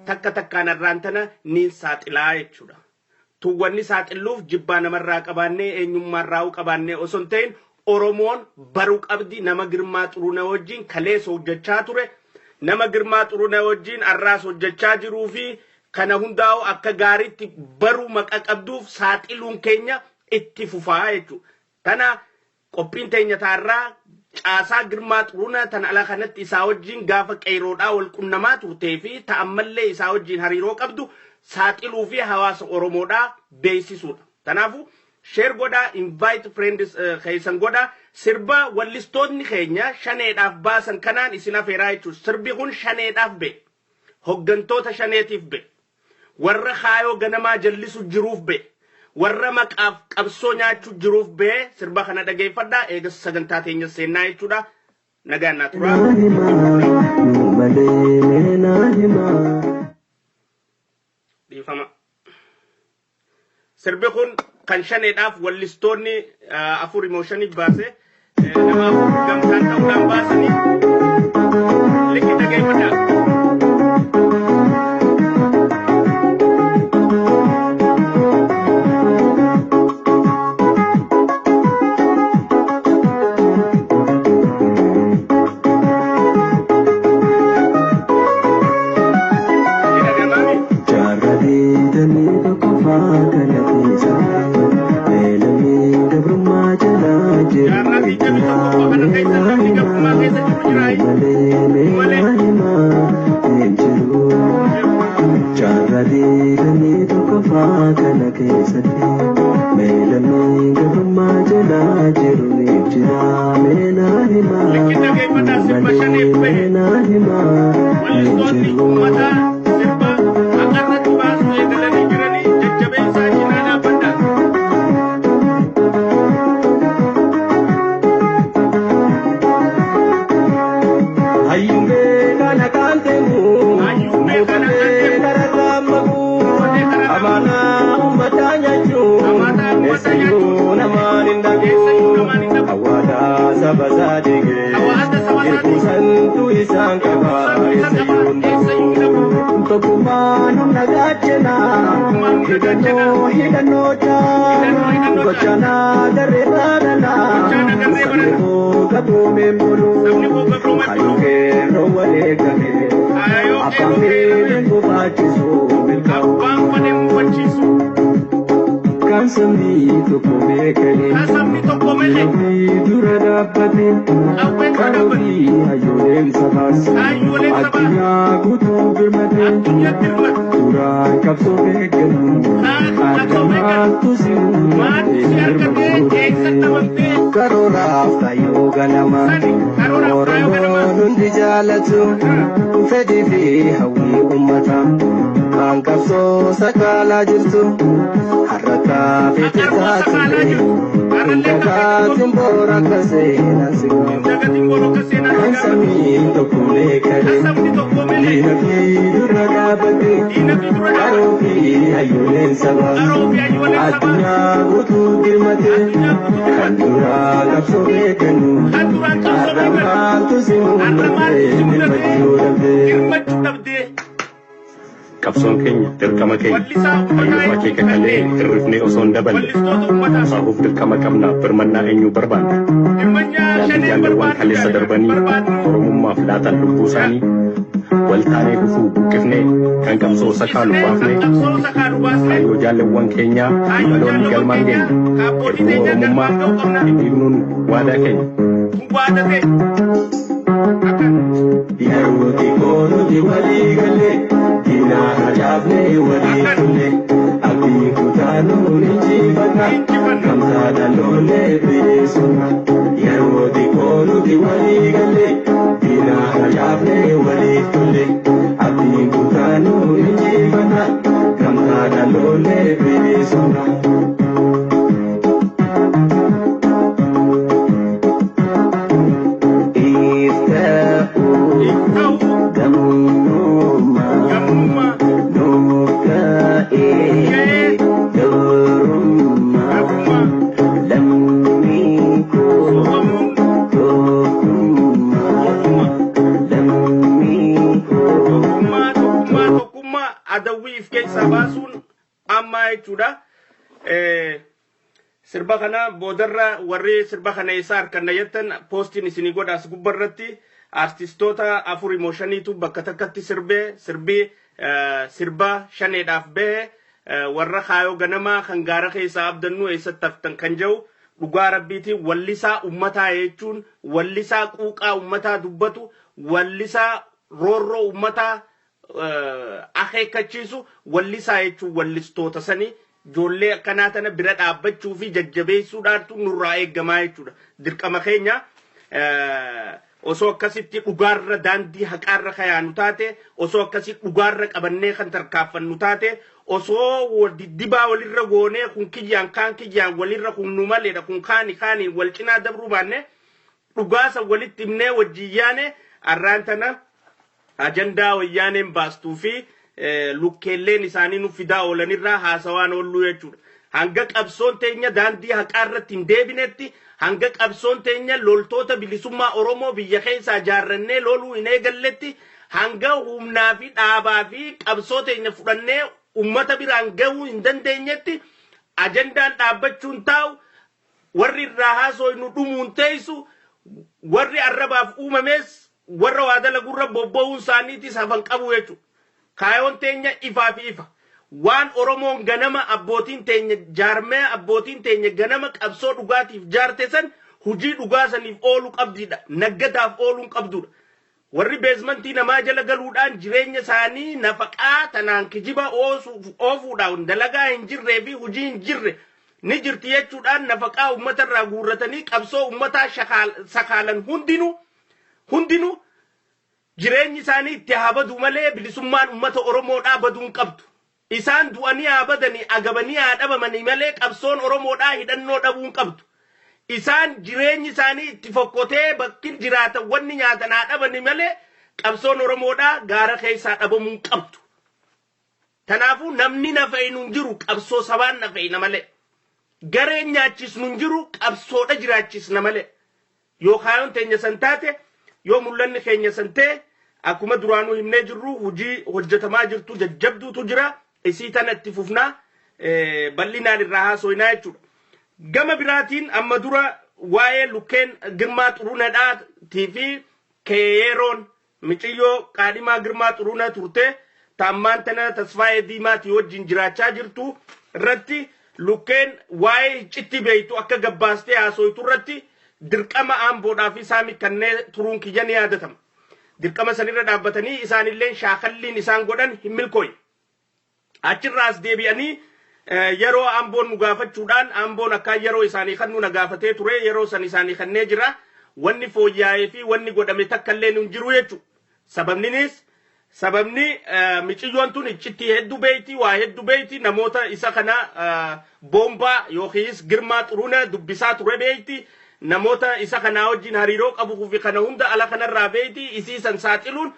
takka takkaan arraantana niin saaxilaa jechuudha. Tuwwanni saaxiluuf jibbaa namarraa qabaannee eenyummaarraa qabaannee osoo hin ta'in Oromoon baruu qabdi nama Girmaa Xuruunee wajjin kaleessa hojjechaa ture. Nama Girmaa Xuruunee wajjin arraas hojjechaa jiruu fi kana hundaa'u akka gaariitti baruu maqaa qabduuf saaxiluun keenya itti fufaa jechuudha. Tana qophiin teenya taarraa caasaa Girmaa Xuruunee tan ala kanatti isaa wajjin gaafa qeeroodhaa wal qunnamaa turtee fi ta'ammallee isaa wajjin hariiroo qabdu saaxiluu fi hawaasa Oromoodhaa beeksisuudha. Kanaafuu share godhaa invite friends keessan godhaa sirba wallistoonni keenya shaneedhaaf baasan kanaan isin afeeraa jechuudha. Sirbi kun shaneedhaaf ba'e. Hoggantoota shaneetiif ba'e. Warra kaayoo ganamaa jallisu jiruuf ba'e. Warra maqaaf qabsoo nyaachuu jiruuf ba'e sirba kana dhageeffadhaa eegas sagantaa teenya seennaa jechuudha. Nagaan naa turaa. Dhiifama. Sirbi kun kan shaneedhaaf wallistoonni afur emotionii baase nama gamtaan ta'uudhaan baasanii liqii dhageeffadhaa. Qabsoon keenya dirqama keenya fayyummaa kee kakkalee hirrifnee osoo hin daballe saafuuf dirqama qabna birmannaa eenyuu barbaanna jaalawwan kaleessa darbanii oromummaaf laatan lubbuu isaanii waltaanee dhufuu buqqifnee kan qabsoo sakaalu baafnee hayyoo jaalawwan keenyaa dhaloonni galmaan keenya ergoo oromummaa dhiibnuun waadaa keenya. Yeroo xiqqoo nuti walii galee diinaa hajaafnee walii tullee abdii kutaanuu ni injifannaa gamtaa dhaloollee bineensummaa. Yeroo xiqqoo nuti walii galee diinaa hajaafnee walii tullee abdii kutaanuu ni injifannaa gamtaa dhaloollee bineensummaa. adawwi if keessa baasuun amma jechuudha. Sirba kana boodarra warri sirba kana isa harkanna jettan postiin isinii godhaas gubbarratti artistoota 4 bakka takkatti sirba shaneedhaaf bahe warra kaayoo ganamaa kan gaara keessaa abdannu eessatti haftan kan jedhu dhugaa rabbiitiin wallisaa ummataa jechuun wallisaa quuqaa ummataa dubbatu wallisaa roorroo ummataa akeekkachiisu wallisaa jechuun wallistoota sanii ijoollee akkanaa tana bira dhaabbachuu fi jajjabeessuudhaatu nurraa eeggamaa jechuudha. Dirqama keenya osoo akkasitti dhugaarra daandii haqaarra kayaanu taate osoo akkasitti dhugaarra qabannee kan tarkaaffannu taate osoo dibaa walirra goonee kun kiyyaan kaan kiyyaan walirra kun nu maleedha kun kaani wal cinaa dabruu baanne dhugaasa walitti himnee wajjiyyaane arraan tana ajandaa wayyaaneen baastuu fi lukkeelleen isaanii nu fidaa oolanirraa haasawaan oollu jechuudha. Hanga qabsoon teenya daandii haqaarratti hin deebinetti hanga qabsoon teenya loltoota bilisummaa Oromoo biyya keessaa jaarrannee loluu hin eegalletti hanga humnaa fi dhaabaa fi qabsoo teenya fudhannee ummata biraan gahuu hin dandeenyetti ajandaan dhaabbachuun taa'u warri irraa haasoo nu dhumuun teessu warri arrabaaf uumames warra waa dalagurra bobba'uun isaaniitis hafan qabu jechuudha. Kaayoon teenya ifaa fi ifa waan Oromoon ganama abbootiin teenya jaarmee abbootiin teenya ganama qabsoo dhugaatiif jaarte san hujii dhugaasaniif oolu qabdidha. Naggataaf ooluun qabdudha. Warri beezmantii namaa jala galuudhaan jireenya isaanii nafaqaa tanaan kijiba oofuudhaan dalagaa hin jirree fi hujii hin jirre ni jirti jechuudhaan nafaqaa uummatarraa guurratanii qabsoo uummataa sakaalan hundinuu jireenyi isaanii itti habadu malee bilisummaan ummata Oromoodhaa baduun qabdu. Isaan du'anii habadanii agabanii haadhabamanii malee qabsoon Oromoodhaa hidhannoo dhabuun qabdu. Isaan jireenyi isaanii itti fokkotee bakki jiraatan wanni nyaatan haadhabanii malee qabsoon Oromoodhaa gaara keessaa dhabamuun qabdu. Kanaafuu namni nafa'inu hin jiru qabsoo sabaan nafa'ina malee. Gareen nyaachisnu hin jiru qabsoodha jiraachisna malee. Yoo kaayoon teenya san taate yoo mul'anni keenya san ta'e akkuma duraanuu himnee jirru hojii hojjetamaa jirtu jajjabduutu jira isii tana itti fufnaa bal'inaan irraa haasoinaa jechuudha. Gama biraatiin amma dura waa'ee lukkeen Girmaa Xuruunadhaa fi Keeyeroon Miciyyoo Qaadhimaa Girmaa Xuruunaa turte taammaan tana Tasfaayee Diimaatii wajjin jiraachaa jirtu irratti lukkeen waa'ee iccitti beeytu akka gabbaastee haasoitu irratti dirqama Amboodhaa fi Saamii kannee turuun kiyya ni yaadatama. Dirqama sanirra dhaabbatanii isaanillee shaakalliin isaan godhan hin milkooyi. Achirraas deebi'anii yeroo Amboon nu gaafachuudhaan Amboon akka yeroo isaanii kan nu gaafatee ture yeroo san isaanii kannee jira wanni fooyya'ee fi wanni godhame takkallee nu jiru jechuudha. Sababni Miciyyoon tun iccitti hedduu beeyti waa hedduu beeyti namoota isa kana boombaa yookiis Girmaa Xuruunaa dubbisaa ture beeyti. Namoota isa kana wajjin hariiroo qabu fi kana hunda ala kanarraa beeyti isii san saaxiluun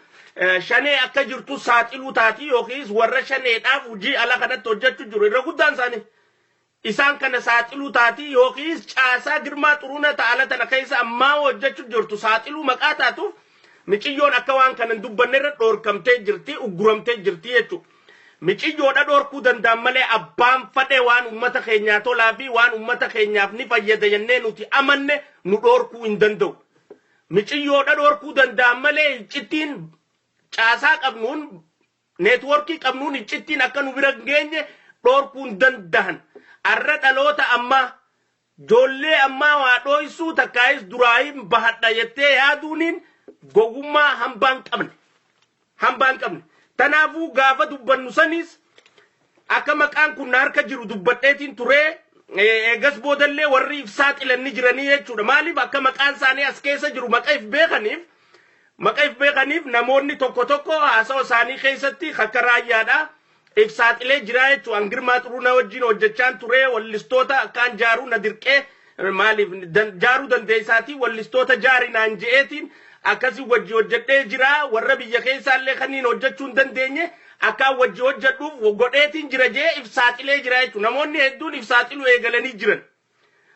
shanee akka jirtu saaxiluu taati yookiis warra shaneedhaaf hojii ala kanatti hojjechuu jiru irra guddaan isaanii isaan kana saaxiluu taati yookiis caasaa Girmaa Xuruunaa ta'ala tana keessa ammaa hojjechuu jirtu saaxiluu maqaa taatuuf Miciyyoon akka waan kanan dubbannerra dhoorkamtee jirti ugguramtee jirti jechuudha. Miciyyoodha dhoorkuu danda'an malee abbaan fadhe waan ummata keenyaa tolaa fi waan ummata keenyaaf ni fayyada jennee nuti amanne nu dhoorkuu hin danda'u. Miciyyoodha dhoorkuu danda'an malee iccittiin caasaa qabnuun neetwoorkii qabnuun iccittiin akka nu bira geenye dhoorkuu hin danda'an. Arra dhaloota ammaa joollee ammaa waa dhooysuu takkaayis duraayin bahadha jettee yaaduuniin gogummaa hambaan qabne. Tanaafuu gaafa dubbannu sanis akka maqaan kun harka jiru dubbadheetiin ture eegas boodallee warri if saaxilanni jiranii jechuudha. Maaliif akka maqaan isaanii as keessa jiru maqaa if beekaniif namoonni tokko haasawaa isaanii keessatti akka raayyaadhaa if saaxilee jira jechuudha. Girmaa Xuruunaa wajjin hojjechaan ture wallistoota akkaan jaaruu na dirqee maaliif jaaruu dandeessaatii wallistoota jaarinaan je'eetiin akkasi wajji hojjedhee jira warra biyya keessaallee kanniin hojjechuu hin dandeenye akka wajji hojjedhuuf godheetiin jira jee if saaxilee jira jechuudha. Namoonni hedduun if saaxiluu eegalanii jiran.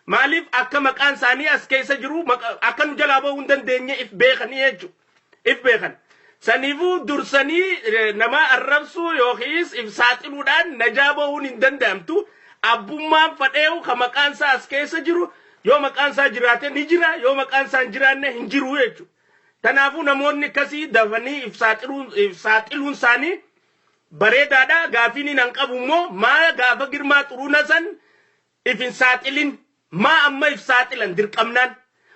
Maaliif akka maqaan isaanii as keessa jiru akka nu jalaa bahuu hin dandeenye if beekanii jechuudha. If beekan. sanifu dursani nama arrabsu yookiis ibsaaxiluudhaan najaabahuun hin danda'amtu abbummaan fadheewu ka maqaan isaa as keessa jiru yoo maqaan isaa jiraate ni jira yoo maqaan isaa hin jiraanne hin jiru jechuudha. Tanaafuu namoonni akkasii dafanii ibsaaxiluun isaanii bareedaadha. Gaafiin hin qabu immoo maa gaafa Girmaa Xuruunaa san ifin saaxilin maa amma ibsaaxilan dirqamnaan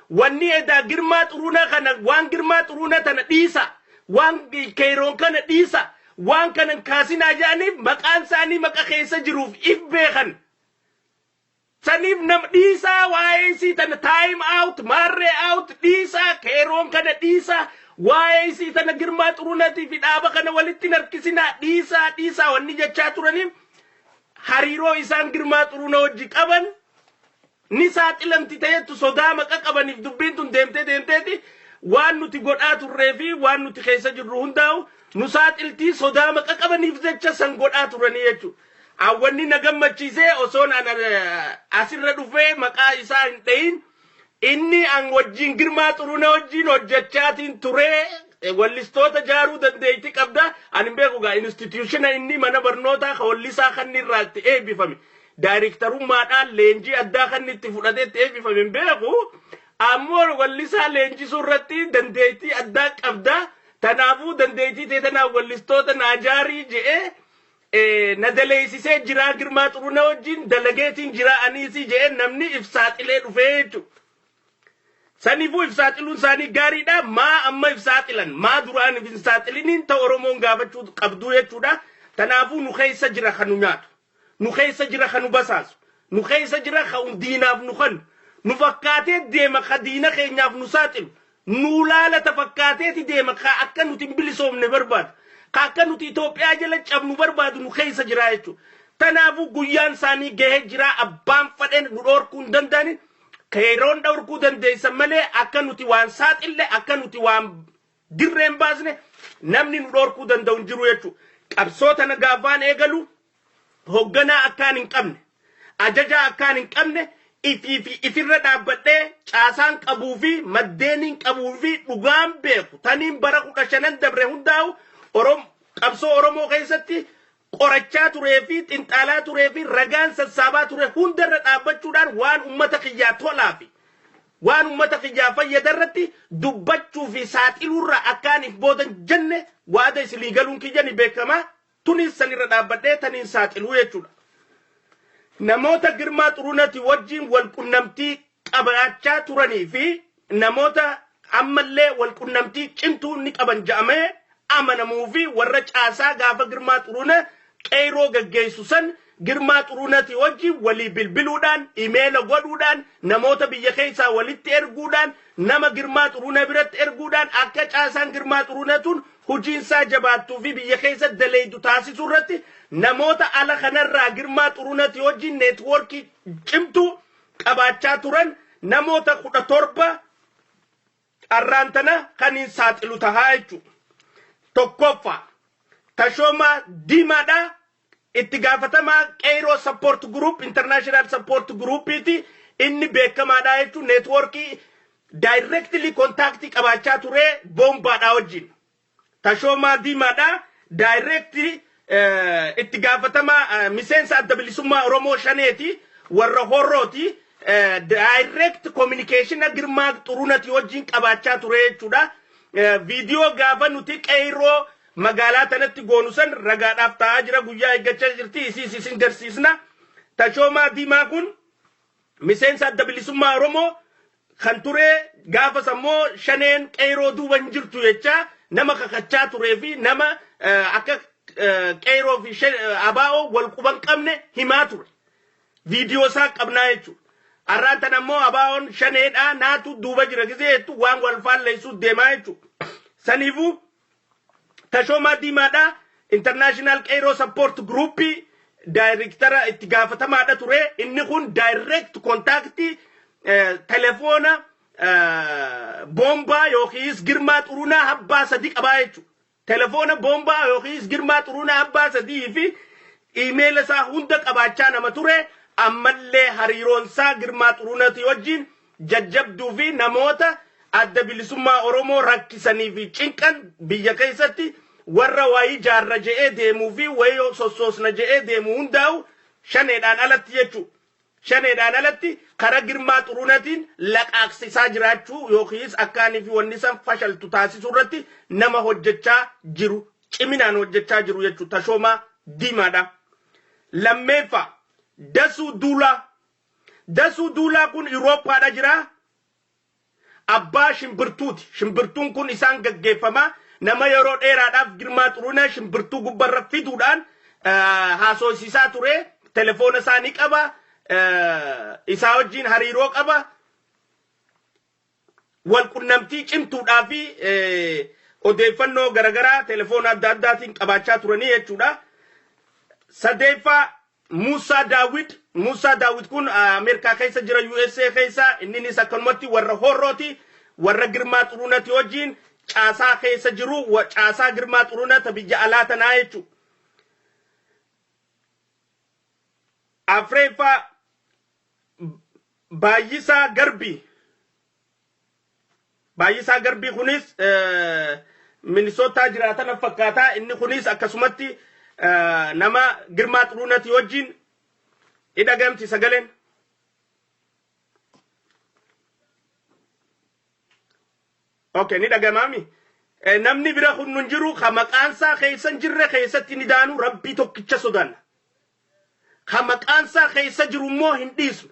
wanni edaa Girmaa Xuruunaa kana waan Girmaa Xuruunaa tana dhiisa waan Keeroon kana dhiisa waan kana kaasinaa jedhaniif maqaan isaanii maqa keessa jiruuf if beekan saniif nam dhiisaa waa'ee isii tana time out marree out dhiisaa Keeroon kana dhiisaa waa'ee isii tana Girmaa Xuruunaatii fi dhaaba kana walitti harkisinaa dhiisaa wanni jechaa turaniif hariiroo isaan Girmaa Xuruunaa wajji qaban ni saaxilamti ta'etu sodaa maqa qabaniif dubbiin tun deemteeti waan nuti godhaa turree fi waan nuti keessa jirru hundaa'u nu saaxiltii sodaa maqa qabaniif jecha san godhaa turanii jechuudha. Awwanni na gammachiisee osoon asirra dhufee maqaa isaa hin dhayin inni an wajjin Girmaa Xuruunaa wajjin hojjechaatiin turee wallistoota jaaruu dandeeyti qabda ani beeku gaa institutiona inni mana barnootaa ka wallisaa kan irraatti eebbifame daarektarummaadhaan leenjii addaa kan itti fudhateetti eebbifame beeku ammoo wallisaa leenjisuu irratti dandeeyti addaa qabda tanaafuu dandeeyti teetanaa wallistoota naajaarii je'ee na daleessisee jiraa Girmaa Xuruunaa wajjin dalageetiin jiraa aniisii je'ee namni ibsaaxilee dhufee jechuudha. Sanifu ibsaaxiluun isaanii gaariidha. Maa amma ibsaaxilan maa duraan ibsaaxiliniin ta Oromoon gaafachuu qabdu jechuudha. Tanaafuu nu keessa jira kanu nyaatu. Nu keessa jira kanu basaasu. Nu keessa jira kanu diinaaf nu kanu. Nu fakkaatee deema ka diina keenyaaf nu saaxilu. Nu laalata fakkaateeti deema ka akka nuti hin bilisoomne barbaadu. Ka akka nuti Itoophiyaa jala cabnu barbaadu nu keessa jira jechuudha. Tanaafuu guyyaan isaanii gahee jira abbaan fadheen nu dhoorkuu hin danda'ani. Keeroon dhorkuu dandeessan malee akka nuti waan saaxille akka nuti waan dirreen baasne namni nu dhorkuu danda'u hin jiru jechuudha. Qabsoota na gaafaan eegalu hoogganaa akkaan hin qabne ajajaa akkaan hin qabne ifirra dhaabbadhee caasaan qabuu fi maddeeniin qabuu fi dhugaan beeku taniin bara 15 dabre hundaa'u qabsoo Oromoo keessatti qorachaa turee fi xinxaalaa turee fi ragaan sassaabaa ture hundarra dhaabbachuudhaan waan ummata kiyyaa tolaa fi waan ummata kiyyaa fayyadarratti dubbachuu fi saaxiluurra akkaan if boodan jenne waada isilii galuun kiyyani beekamaa tunis sanirra dhaabbadhee taniin saaxiluu jechuudha. Namoota Girmaa Xuruunaatii wajjin walqunnamtii qabaachaa turanii fi namoota ammallee walqunnamtii cimtuu ni qaban ja'amee amanamuu fi warra caasaa gaafa Girmaa Xuruunaa Keeroo gaggeessu san Girmaa Xuruunaatii wajjin walii bilbiluudhaan imeela godhuudhaan namoota biyya keessaa walitti erguudhaan nama Girmaa Xuruunaa biratti erguudhaan akka caasaan Girmaa Xuruunaatuun hojiinsaa jabaattuu fi biyya keessa daleeydu taasisuu irratti namoota ala kanarraa Girmaa Xuruunaatii wajjin neetwoorkii cimtuu qabaachaa turan namoota 17 arraantana kan hin saaxilu tahaa jechuudha. Tokkoffaa Tashoomaa Diimaadhaa itti gaafatamaa Keeroo Support Group International Support Groupiti inni beekamaadhaa jechuun neetwoorkii directly contact qabaachaa ture boombaadhaa wajjin. Tashoomaa Diimaadhaa directly itti gaafatamaa miseensa adda bilisummaa Oromoo shaneeti warra horrooti direct communication Girmaa Xuruunaatii wajjin qabaachaa ture jechuudha. Video gaafa nuti Keeroo magaalaa tanatti goonusan ragaadhaaf ta'aa jira guyyaa eeggachaa jirti isin garsiisna. Tashoomaa Diimaa kun miseensa adda bilisummaa Oromoo kan ture gaafa sammoo shaneen Keeroo duuba hin jirtu jecha nama kakachaa turee fi nama akka Keeroo fi abaa'oo wal quban qabne himaa ture. Video isaa qabnaa jechuudha. Arraantan ammoo abaa'oon shaneedhaa naatu duuba jira gizeetu waan wal faalleessuuf deemaa jechuudha. Saniifuu Tashoomaa Diimaadhaa International Keeroo Support Group Directora itti gaafatamaadha ture. Inni kun direct contact telefoona bombaa yookiis Girmaa Xuruunaa abbaa sadii qabaa jechuudha. Telefoona bombaa yookiis Girmaa Xuruunaa abbaa sadii fi email isaa hunda qabaachaa nama ture. Ammallee hariiroonsaa Girmaa Xuruunaatii wajjin jajjabduu fi namoota adda bilisummaa Oromoo rakkisanii fi cinqan biyya keessatti warra waayii jaarra je'ee deemuu fi wayii sossoosna je'ee deemuu hundaa'u shaneedhaan alatti jechuudha. Shaneedhaan alatti karaa Girmaa Xuruunatiin laqaaqsisaa jiraachuu yookiis akkaanii fi wanni san fashaltu taasisuu irratti nama hojjechaa jiru ciminaan hojjechaa jiru jechuudha. Tashoomaa Diimaadha. Lammeeffaa Dasuu Duulaa. Dasuu Duulaa kun Yuurooppaadha jira. Abbaa shimbirtuuti. Shimbirtuun kun isaan gaggeeffama. Nama yeroo dheeraadhaaf Girmaa Xuruunaa shimbirtuu gubbarra fiduudhaan haasofsiisaa ture. Telefoona isaanii qaba. Isaa wajjin hariiroo qaba. Wal qunnamtii cimtuudhaa fi odeeffannoo garagaraa telefoona adda addaatiin qabaachaa turanii jechuudha. Sadeeffaa Muusaa Daawit. Muusaa Daawit kun Ameerikaa keessa jira, USA keessa. Inninis akkanumatti warra horrooti. Warra Girmaa Xuruunati wajjin caasaa keessa jiru. Caasaa Girmaa Xuruunata biyya alaa tanaa jechuudha. Afreeffaa Baay'isaa Garbii. Baay'isaa Garbii kunis Minisootaa jiraatan fakkaataa. Inni kunis akkasumatti nama Girmaa Xuruunati wajjin idhagamti sagaleen. Okay, ni dhagamaami. Namni bira kun nun jiru ka maqaansaa keessan jirre keessatti ni daanu Rabbii tokkicha sodaanna. Ka maqaansaa keessa jiru immoo hin dhiisnu.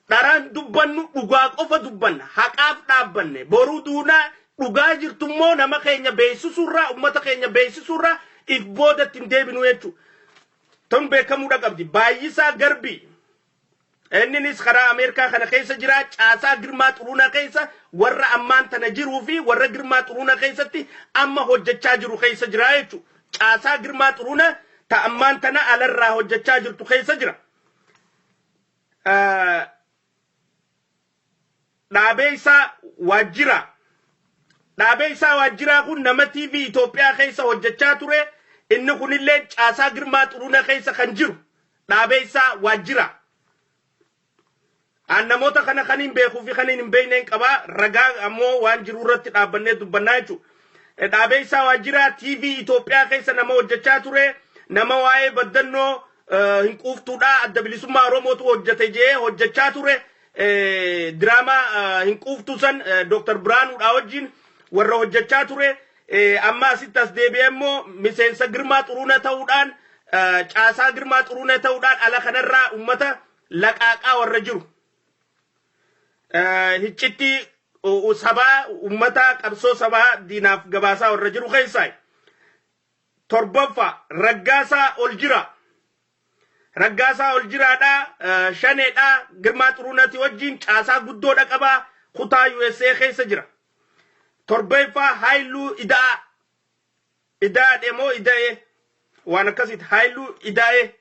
Dharaan dubbannu dhugaa qofa dubbanna. Haqaaf dhaabbanne. Boruu duunaa dhugaa jirtummoo nama keenya beeksisuurraa, ummata keenya beeksisuurraa if boodatti hin deebinu jechuudha. Ton beekamuudha qabdi. Baay'isaa Garbii. Inninis karaa Ameerikaa kana keessa jira. Caasaa Girmaa Xuruunaa keessa warra ammaan tana jiruu fi warra Girmaa Xuruunaa keessatti amma hojjechaa jiru keessa jira jechuudha. Caasaa Girmaa Xuruunaa ta ammaan tana alarraa hojjechaa jirtu keessa jira. Dhaabee isaa Waajjira. Dhaabee isaa Waajjiraa kun nama TV Itoophiyaa keessa hojjechaa ture. Inni kunillee caasaa Girmaa Xuruunaa keessa kan jiru. Dhaabee isaa Waajjira. Namoota kana kaniin beekuu fi kaniin hin beekneen qaba. Ragaa ammoo waan jiru irratti dhaabbannee dubbannaa jechuudha. Dhaabee isaa Waajjiraa TV Itoophiyaa keessa nama hojjechaa ture. Nama waa'ee baddannoo hin quuftuudha. Adda bilisummaa Oromootu hojjete jee hojjechaa ture. Diraamaa hin quuftu san Dr. Biraanuudha wajjin warra hojjechaa ture. Amma asitti as deebi'ee immoo miseensa Girmaa Xuruunaa ta'uudhaan caasaa Girmaa Xuruunaa ta'uudhaan ala kanarraa ummata laqaaqaa warra jiru. Hiccitti sabaa ummata qabsoo sabaa diinaaf gabaasaa warra jiru keessaa. Torbaffaa Raggaasaa Oljira. Raggaasaa Oljiraadhaa shaneedhaa Girmaa Xuruunati wajjin caasaa guddoodha qabaa kutaa USA keessa jira. Torbaffaa Haayiluu Idaa. Idaa deemoo Ida'ee waan akkasitti Haayiluu Ida'ee.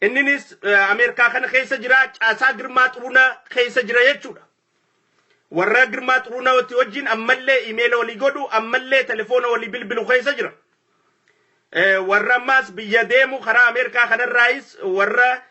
Inninis Ameerikaa kana keessa jira. Caasaa Girmaa Xuruunaa keessa jira jechuudha. Warra Girmaa Xuruunaa wajjin ammallee iimeela walii godhu ammallee telefoona walii bilbilu keessa jira. Warra ammaas biyya deemu karaa Ameerikaa kanarraayis warra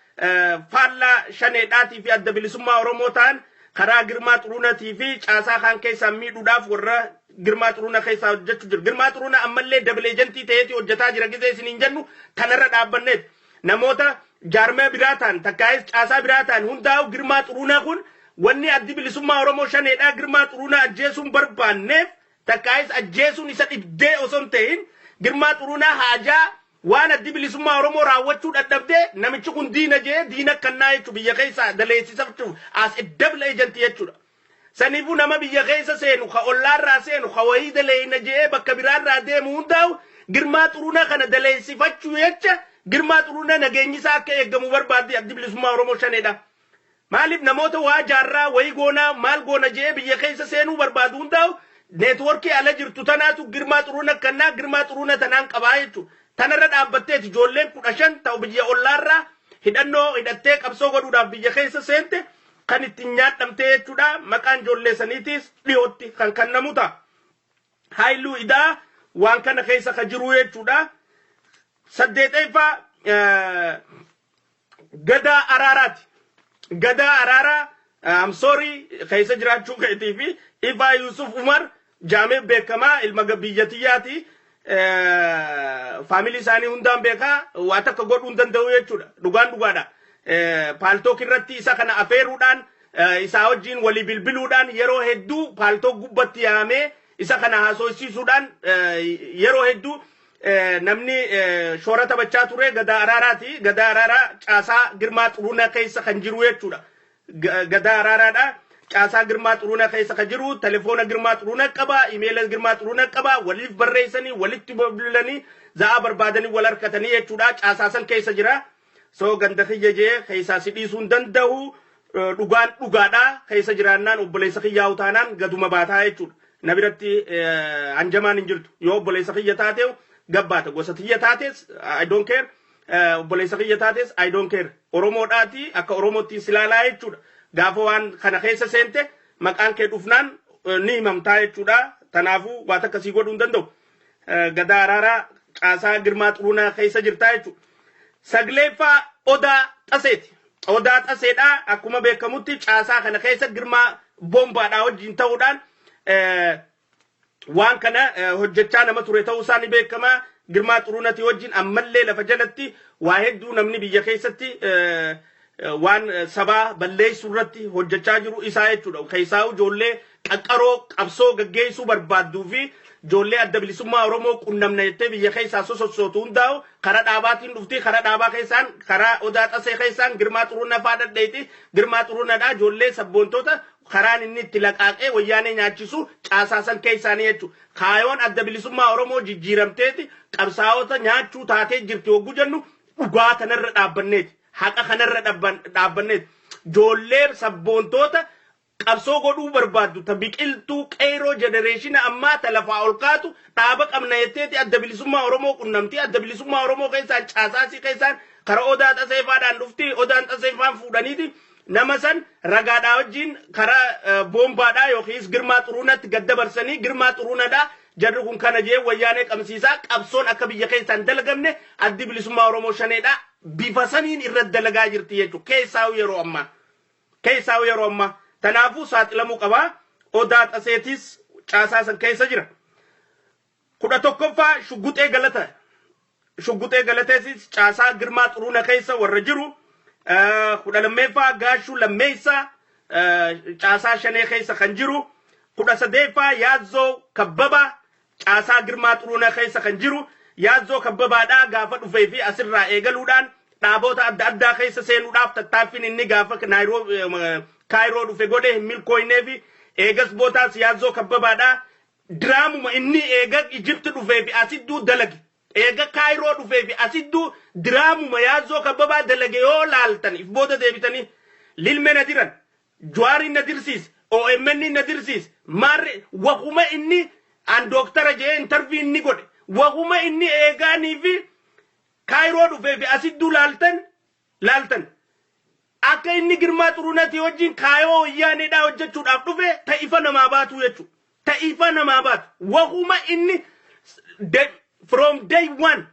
faallaa shaneedhaatii fi adda bilisummaa Oromoo ta'an karaa Girmaa Xuruunaatii fi caasaa kan keessaa miidhuudhaaf warra Girmaa Xuruunaa keessaa hojjechuu jiru. Girmaa Xuruunaa ammallee dabal eejantii ta'eeti hojjetaa jira gisee isiniin jennu kanarra dhaabbanneet. Namoota jaarmee biraa ta'an takkaayis caasaa biraa ta'an hundaa'u Girmaa Xuruunaa kun wanni addi bilisummaa Oromoo shaneedhaa Girmaa Xuruunaa ajjeesuun barbaanneef takkaayis ajjeesuun isa dhibdee osoo hin ta'in Girmaa Xuruunaa haajaa waan addi bilisummaa Oromoo raawwachuu dadhabdee namichi kun diina jee diina kannaa jechuudha biyya keessa daleessisachuuf as dabal eejantii jechuudha. Saniifuu nama biyya keessa seenu ka ollaarraa seenu ka wayii daleeyna jee bakka biraarraa deemu hundaa'u Girmaa Xuruunaa kana daleessifachuu jecha Girmaa Xuruunaa nageenyisaa akka eegamu barbaadde addi bilisummaa Oromoo shaneedha. Maaliif namoota waa jaarraa wayii goonaa maal goona jee biyya keessa seenuu barbaadu hundaa'u neetworkii ala jirtu tanaatu Girmaa Xuruunaa kannaa Girmaa Xuruunaa tanaan qabaa jechuudha. Tanarra dhaabbatteeti ijoolleen 15 ta'u biyya ollaarraa hidhannoo hidhattee qabsoo godhuudhaaf biyya keessa seente kan ittiin nyaadhamtee jechuudha. Maqaan ijoollee saniitis dhiyootti kan kennamu ta'a. Haayiluu Idaa waan kana keessa ka jiru jechuudha. Saddeettaffaa Gadaa Araaraati. Gadaa Araaraa I'm sorry keessa jiraachuu keetii fi Ifaa Yusuf Umar jaamee beekamaa ilma biyyatiyyaati family isaanii hundaan beekaa waa takka godhuu hin danda'u jechuudha dhugaadha paaltook irratti isa kana afeeruudhaan isa wajjin walii bilbiluudhaan yeroo hedduu paaltook gubbatti yaamee isa kana haasofsiisuudhaan yeroo hedduu namni shoora taphachaa ture Gadaa Araaraati Gadaa Araaraa caasaa Girmaa Xuruunaa keessa kan jiru jechuudha Gadaa Araaraadha caasaa Girmaa Xuruunaa keessa kan jiru telefoona Girmaa Xuruunaa qaba iimeela Girmaa Xuruunaa qaba waliif barreessanii walitti bilbilanii za'a barbaadanii wal harkatanii jechuudha caasaa san keessa jira so ganda kiyye keessa sidhiisuun danda'u dhugaadha keessa jiraannaan obboleessa kiyyaa utaanaan gaduma baataa jechuudha nabiratti anjamaan hin jirtu yoo obboleessa kiyya taatee gabbaata gosa kiyya taates I don't care obboleessa kiyya taates I don't care oromoodhaati akka oromootti silaalaa jechuudha gaafa waan kana keessa seente maqaan kee dhufnaan ni himamtaa jechuudha tanaafuu waa takka sii godhuu hin danda'u Gadaa Araaraa caasaa Girmaa Xuruunaa keessa jirtaa jechuudha sagleeffaa Odaa Xaseeti Odaa Xaseedha akkuma beekamutti caasaa kana keessa Girmaa Boombaadhaa wajjin ta'uudhaan waan kana hojjechaa nama ture ta'uu isaanii beekamaa Girmaa Xuruunaatii wajjin ammallee lafa jalatti waa hedduu namni biyya keessatti waan sabaa balleessuu irratti hojjechaa jiru isaa jechuudha keessaa ijoollee qaqqaroo qabsoo gaggeessuu barbaadduu fi ijoollee adda bilisummaa Oromoo qunnamna jettee biyya keessaa sosossootu hundaa'u karaa dhaabaatiin dhufti karaa dhaabaa keessaan karaa Odaa Xasee keessaan Girmaa Xuruunaa faadhadheeti Girmaa Xuruunaadha ijoollee sabboontoota karaan inni itti laqaaqee wayyaanee nyaachisu caasaasan keessaanii jechuudha kaayoon adda bilisummaa Oromoo jijjiiramteeti qabsaa'ota nyaachuu taatee jirti hogguu jennu dhugaa kanarra dhaabbanneeti haqa kanarra dhaabbanneeti ijoollee sabboontoota qabsoo godhuu barbaaddu ta biqiltuu qeeroo generation ammaa ta lafaa ol kaatu dhaaba qabna jetteeti adda bilisummaa Oromoo qunnamti adda bilisummaa Oromoo keessaan caasaasii keessaan karaa Odaa Xaseefaadhaan dhufti Odaan Xaseefaan fuudhaniiti nama san ragaadhaa wajjin karaa boombaadhaa yookiis Girmaa Xuruunaatti gadda barsanii Girmaa Xuruunaadhaa jarri kun kana jee wayyaanee qabsiisaa qabsoon akka biyya keessaan dalagamne addi bilisummaa Oromoo shaneedhaa bifa saniin irratti dalagaa jirti jechuudha keessaa yeroo ammaa tanaafuu saaxilamuu qabaa Odaa Xaseetis caasaa san keessa jira 11ffaa Shugguxee Galateesis caasaa Girmaa Xuruunaa keessa warra jiru 12ffaa Gaashuu Lammeessaa caasaa Shanee keessa kan jiru 13ffaa Yaazzoo Kabbabaa caasaa Girmaa Xuruunaa keessa kan jiru Yaazzoo Kabbabaadhaa gaafa dhufee fi asirraa eegaluudhaan dhaabota adda addaa keessa seenuudhaaf tattaaffiin inni gaafa Kaayiroo dhufe godhe hin milkooynee fi eegas bootaas Yaazzoo Kabbabaadhaa diraamuma inni eega Ijipti dhufee fi asidduu dalage eega Kaayiroo dhufee fi asidduu diraamuma Yaazzoo Kabbabaa dalage yoo laaltan if booda deebitanii lilme na diran Jawaari na dirsiis OMN na dirsiis maarre waquma inni an dooktara jee interview inni godhe waquma inni eegaanii fi Kaayiroo dhufee fi asidduu laaltan akka inni Girmaa Xuruunaatii wajjin kaayoo wayyaaneedhaa hojjechuudhaaf dhufe ta'ifa namaa baatu jechuudha ta'ifa namaa baatu waquma inni from day one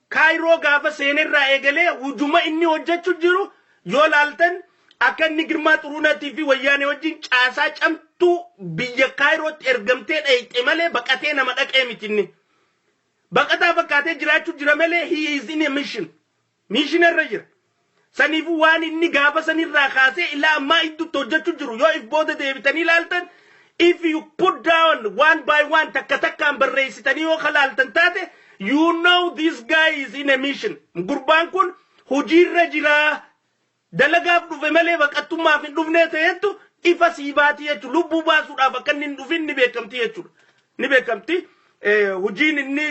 Kaayiroo gaafa seenerraa eegalee hujuma inni hojjechuu jiru yoo laaltan akka inni Girmaa Xuruunaatii fi wayyaanee wajjin caasaa camtuu biyya Kaayirootti ergamtee dhayxe malee baqatee nama dhaqee miti inni baqataa fakkaatee jiraachuu jira malee he is in a mission irra jira saniifu waan inni gaafa sanirraa kaasee ilaa ammaa idduutti hojjechuu jiru yoo if booda deebitanii laaltan if you put down one by one takka takkaan barreessitanii yoo kalaaltan taate you know this guy is in a mission gurbaan kun hojiirra jira dalagaaf dhufe malee baqattummaaf hin dhufnee ta'ettu ifa sii baati jechuudha lubbuu baasuudhaaf akka inni hin dhufin ni beekamti jechuudha ni beekamti hojiin inni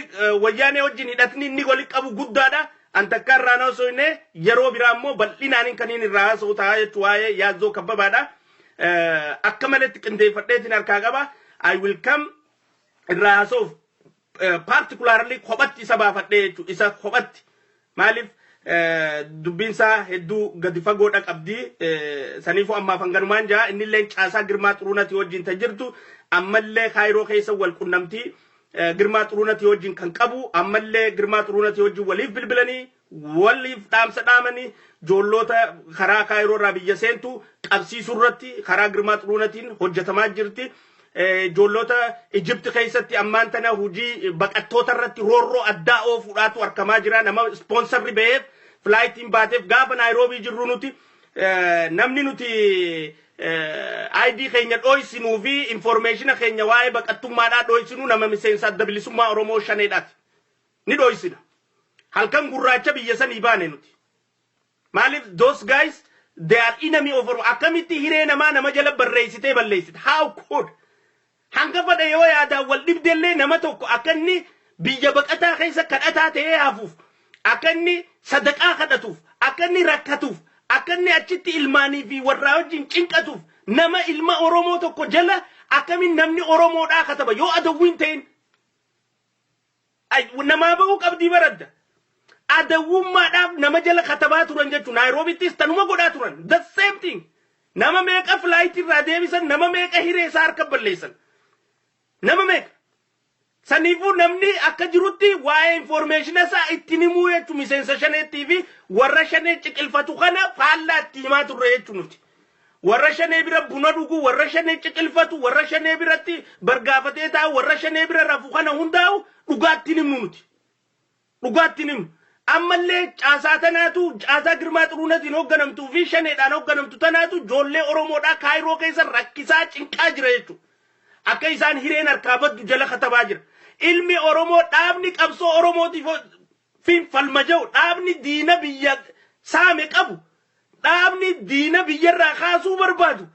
wayyaanee wajjin hidhatni inni wali qabu guddaadha antakka irraa na osoo inni yeroo biraa immoo bal'inaan kan inni irraa haasa'u ta'a jechuudha waa'ee Yaazzoo Kabbabaadha akka maletti qindeeffadheetiin harkaa qaba I will come irraa haasa'uuf particularly kophatti isa baafadhee jechuudha isa kophatti maaliif dubbinsaa hedduu gadi fagoodha qabdi saniifu ammaaf hanganumaan jaa innillee caasaa Girmaa Xuruunaatii wajjin ta jirtu ammallee Kaayiroo keessa wal qunnamtii Girmaa Xuruunaatii wajjin kan qabu ammallee Girmaa Xuruunaatii wajjin waliif bilbilanii waliif dhaamsa dhaamanii joollota karaa kaayiroo irraa biyya seentu qabsiisuu irratti karaa Girmaa Xuruunatiin hojjetamaa jirti. Joollota Egypt keessatti ammaan tana hojii baqattoota irratti roorroo addaa oofuudhaatu argamaa jira. Nama sponsorri ba'eef flightiin baateef gaafa Naayiroobii jirru nuti namni nuti ID keenya dho'isinuu fi information keenya waa'ee baqattummaadhaa dho'isinuu nama miseensa adda bilisummaa Oromoo shaneedhaati. Ni dho'isina. Halkan gurraacha biyya sanii baane nuti. Maaliif those guys they are enemy of Oromo. Akkamitti hiree nama jala barreessitee balleessite. How could? Hanga fadha yoo yaada wal dhibdellee nama tokko akka inni biyya baqataa keessa kadhataa ta'ee hafuuf, akka inni sadaqaa kadhatuuf, akka inni rakkatuuf, akka inni achitti ilmaanii fi warraa wajjin cinqatuuf nama ilma Oromoo tokko jala akkamiin namni Oromoodhaa kataba yoo adawwiin ta'in namaa ba'uu qabdii baradda. Adawwummaadhaaf nama jala katabaa turan jechuun Naayiroobiittis tanuma godhaa turan. The same thing. Nama meeqa flight irraa deebisan, nama meeqa hiree isaa harka balleessan. Nama meeqa. Saniifuu namni akka jirutti waa'ee information isaa itti himuu jechuun miseensa shaneettii fi warra shanee ciqilfatu kana faallaa itti himaa turre jechuun nuti. Warra shanee bira buna dhuguu, warra shanee ciqilfatu, warra shanee biratti bargaafatee taa'u, warra shanee bira rafu kana hundaa'u dhugaatti himnu nuti. Dhugaatti himnu. Ammallee caasaa tanaatu caasaa Girmaa Xuruunatiin hoogganamtuu fi shaneedhaan hoogganamtu tanaatu ijoollee Oromoodhaa Kaayiroo keessa rakkisaa cinqaa jira jechuudha. Akka isaan hireen harkaa baddu jala katabaa jira. Ilmi Oromoo dhaabni qabsoo Oromootiif falma jiru, dhaabni diina biyya saame qabu, dhaabni diina biyyarraa kaasuu barbaadu.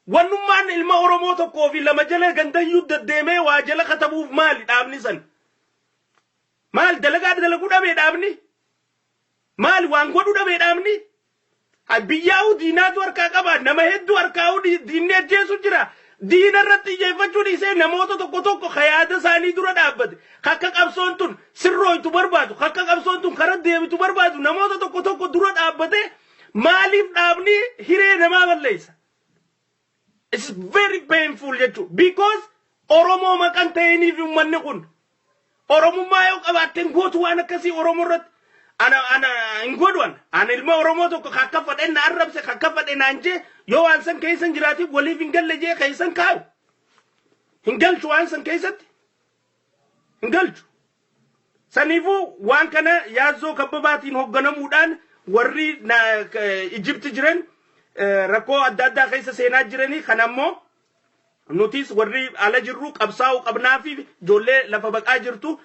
Wannummaan ilma Oromoo tokkoo fi lama jala gandayyuu deddeemee waa jala katabuuf maali dhaabni san? Maal dalagaa dalaguu dhabee dhaabni? Maal waan godhu dhabee dhaabni? Biyyaa'uu diinaatu harkaa qaba. Nama hedduu harkaa'uu diinni ajjeesu jira. Diina irratti xiyyeeffachuun isee namoota tokko yaada isaanii dura dhaabbate. Akka qabsoon tun sirrooytu barbaadu, akka qabsoon tun karaa deebitu barbaadu namoota tokko dura dhaabbate maaliif dhaabni hiree namaa balleessa? It's very painful jechuudha. Because Oromoo maqaan ta'iniif uummanni kun Oromummaa yoo qabaatten gootu waan akkasii Oromoo irratti ana hin godhan. Ana ilma Oromoo tokko akka fadheen na arrabse, akka fadheen naan jee yoo waan san keessan jiraatiif waliif hin galle jee keessan kaayu. Hin galchu waan san keessatti. Hin galchu. Saniifuu waan kana Yaazzoo Kabbabaatiin hoogganamuudhaan warri Egypt jiran rakkoo adda addaa keessa seenaa jiranii kan ammoo nutis warri ala jirru qabsaa'uu qabnaa fi ijoollee lafa baqaa jirtu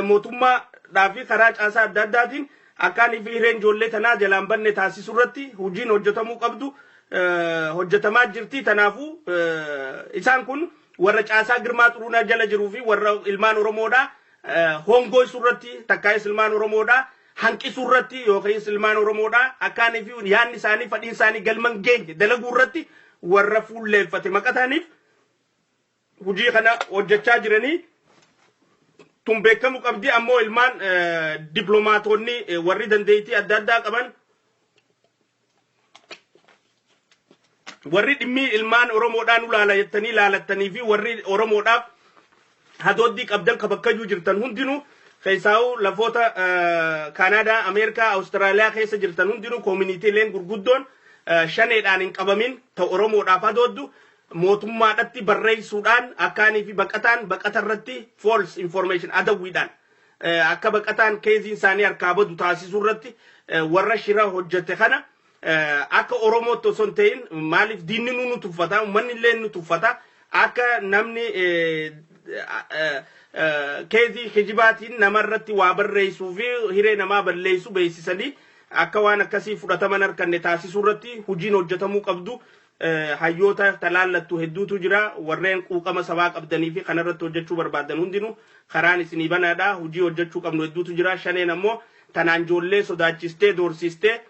mootummaadhaa fi karaa caasaa adda addaatiin akkaanii fi hireen ijoollee tanaa jalaan banne taasisuu irratti hojiin hojjetamuu qabdu hojjetamaa jirti. Tanaafuu isaan kun warra caasaa Girmaa Xuruunaa jala jiruu fi warra ilmaan Oromoodhaa hongoysuu irratti takkaayis ilmaan Oromoodhaa hanqisuu irratti yookiin ilmaan Oromoodhaa akkaanii fi yaadni isaanii fadhiin isaanii galman geenye dalaguu irratti warra fuulleeffate maqataaniif hojii kana hojjechaa jiranii tun beekamu qabdi. Ammoo ilmaan diplomaatonni warri dandeettii adda addaa qaban warri dhimmi ilmaan Oromoodhaan ulaala jettanii laalattanii fi warri Oromoodhaaf hadooddii qabdan kabakkajuu jirtan hundinuu keessaa'u lafoota Kaanaadaa, Ameerikaa, Awustiraaliyaa keessa jirtan hundinuu koominitiileen gurguddoon shaneedhaan hin qabamin ta'u Oromoodhaaf hadooddu mootummaadhaatti barreessuudhaan akkaanii fi baqata irratti false information adawwiidhaan akka baqataan keeziin isaanii harkaa badu taasisuu irratti warra shira hojjete kana akka Oromootti osoo hin ta'in maaliif diinni nu tuffata, uummanni illee nu tuffata akka namni keezii kijibaatiin namarratti waa barreessuu fi hiree namaa balleessuu beeksisanii akka waan akkasii fudhataman harkanne taasisuu irratti hojiin hojjetamuu qabdu. Hayyoota talaallattu hedduutu jira. Warreen quuqama sabaa qabdanii fi kanarratti hojjechuu barbaadan hundinuu karaan isinii banaadha. Hojii hojjechuu qabnu hedduutu jira. Shaneen ammoo tanaan ijoollee sodaachistee doorsistee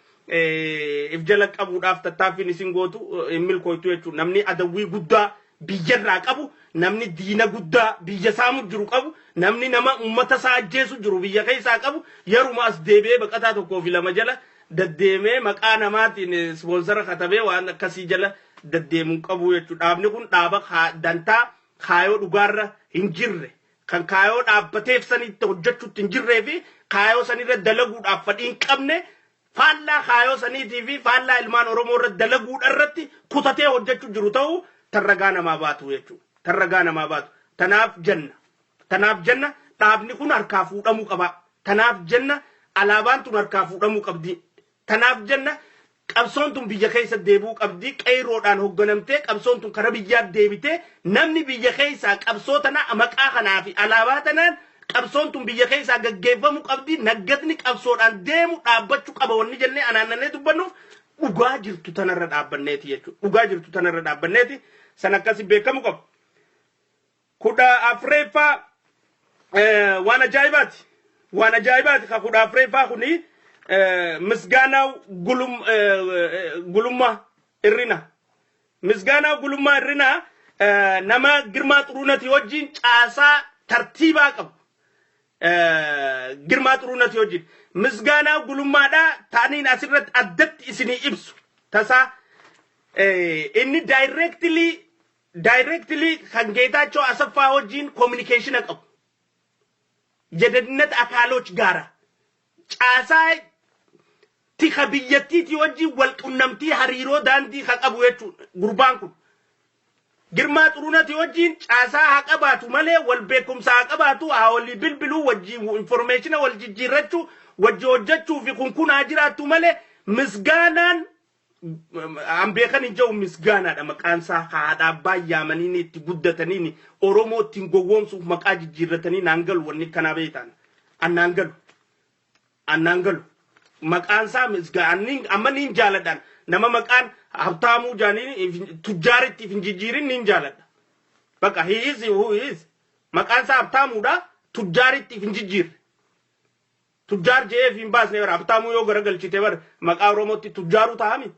if jala qabuudhaaf tattaaffiin isin gootu hin milkooytu jechuudha. Namni adawwii guddaa biyyarraa qabu, namni diina guddaa biyya saamu jiru qabu, namni nama uummata isaa ajjeesu jiru biyya keessaa qabu yeruma as deebi'ee baqataa tokkoo fi lama jala daddeemee maqaa namaatiin sponsora katabee waan akkasii jala daddeemuu qabu jechuudha. Dhaabni kun dhaaba dantaa kaayoo dhugaarra hin jirre kan kaayoo dhaabbateef sanitti hojjechuutti hin jirree fi kaayoo sanirra dalaguudhaaf fadhiin qabne faallaa kaayoo saniitii fi faallaa ilmaan Oromoo irra dalaguudha irratti kutatee hojjechuu jiru ta'uu tarragaa namaa baatu jechuudha. Tarragaa namaa baatu. Tanaaf jenna dhaabni kun harkaa fuudhamuu qaba. Tanaaf jenna alaabaan tun harkaa fuudhamuu qabdi. Tanaaf jenna qabsoon tun biyya keessa deebuu qabdi. Qeeroodhaan hoogganamtee qabsoon tun karaa biyyaa deebitee namni biyya keessaa qabsoo tana maqaa kanaa fi alaabaa tanaan qabsoon tun biyya keessaa gaggeeffamuu qabdi. Naggatni qabsoodhaan deemu dhaabbachuu qaba wanni jennee anaannannee dubbannuuf dhugaa jirtu tanarra dhaabbanneeti jechuudha. Dhugaa jirtu tanarra dhaabbanneeti san akkasi beekamu qaba. Kudha afreeffaa waan ajaa'ibaati. Waan ajaa'ibaati ka kudha afreeffaa kuni misgaanaw gulummaa irrina. Misgaanaw gulummaa irrina nama Girmaa Xuruunati wajjin caasaa tartiibaa qabu. Girmaa Xuruunati wajjin. Misgaanaw gulummaadha taaniin asirratti addatti isinii ibsu. Tasaa inni directly kan Geetaachoo Asaffaa wajjin communication qabu. Jedadinat akaaloch gaara. Caasaa tika biyyattiitii wajjin wal qunnamtii hariiroo daandii kan qabu jechuudha gurbaan kun. Girmaa Xuruunati wajjin caasaa haa qabaatu malee wal beekumsa haa qabaatu haa walii bilbiluu wajjin information wal jijjiirrachuu wajji hojjechuu fi kun haa jiraattu malee misgaanaan an beekan hin jiru misgaanaadha maqaansaa haadha abbaa yaamanii itti guddatanii Oromoo ittiin gowwoomsuuf maqaa jijjiirratanii naan galu wanni kanaa beektan annaan galu maqaansaa misgaaniin amma niin jaaladhaan nama maqaan Habtaamuu jaanii tujjaaritti hin jijjiirin niin jaaladha bakka he is who is maqaansaa Habtaamuudha tujjaaritti hin jijjiirre tujjaar jee hin baasne bara Habtaamuu yoo garagalchite bara maqaa Oromootti tujjaaru taa'ami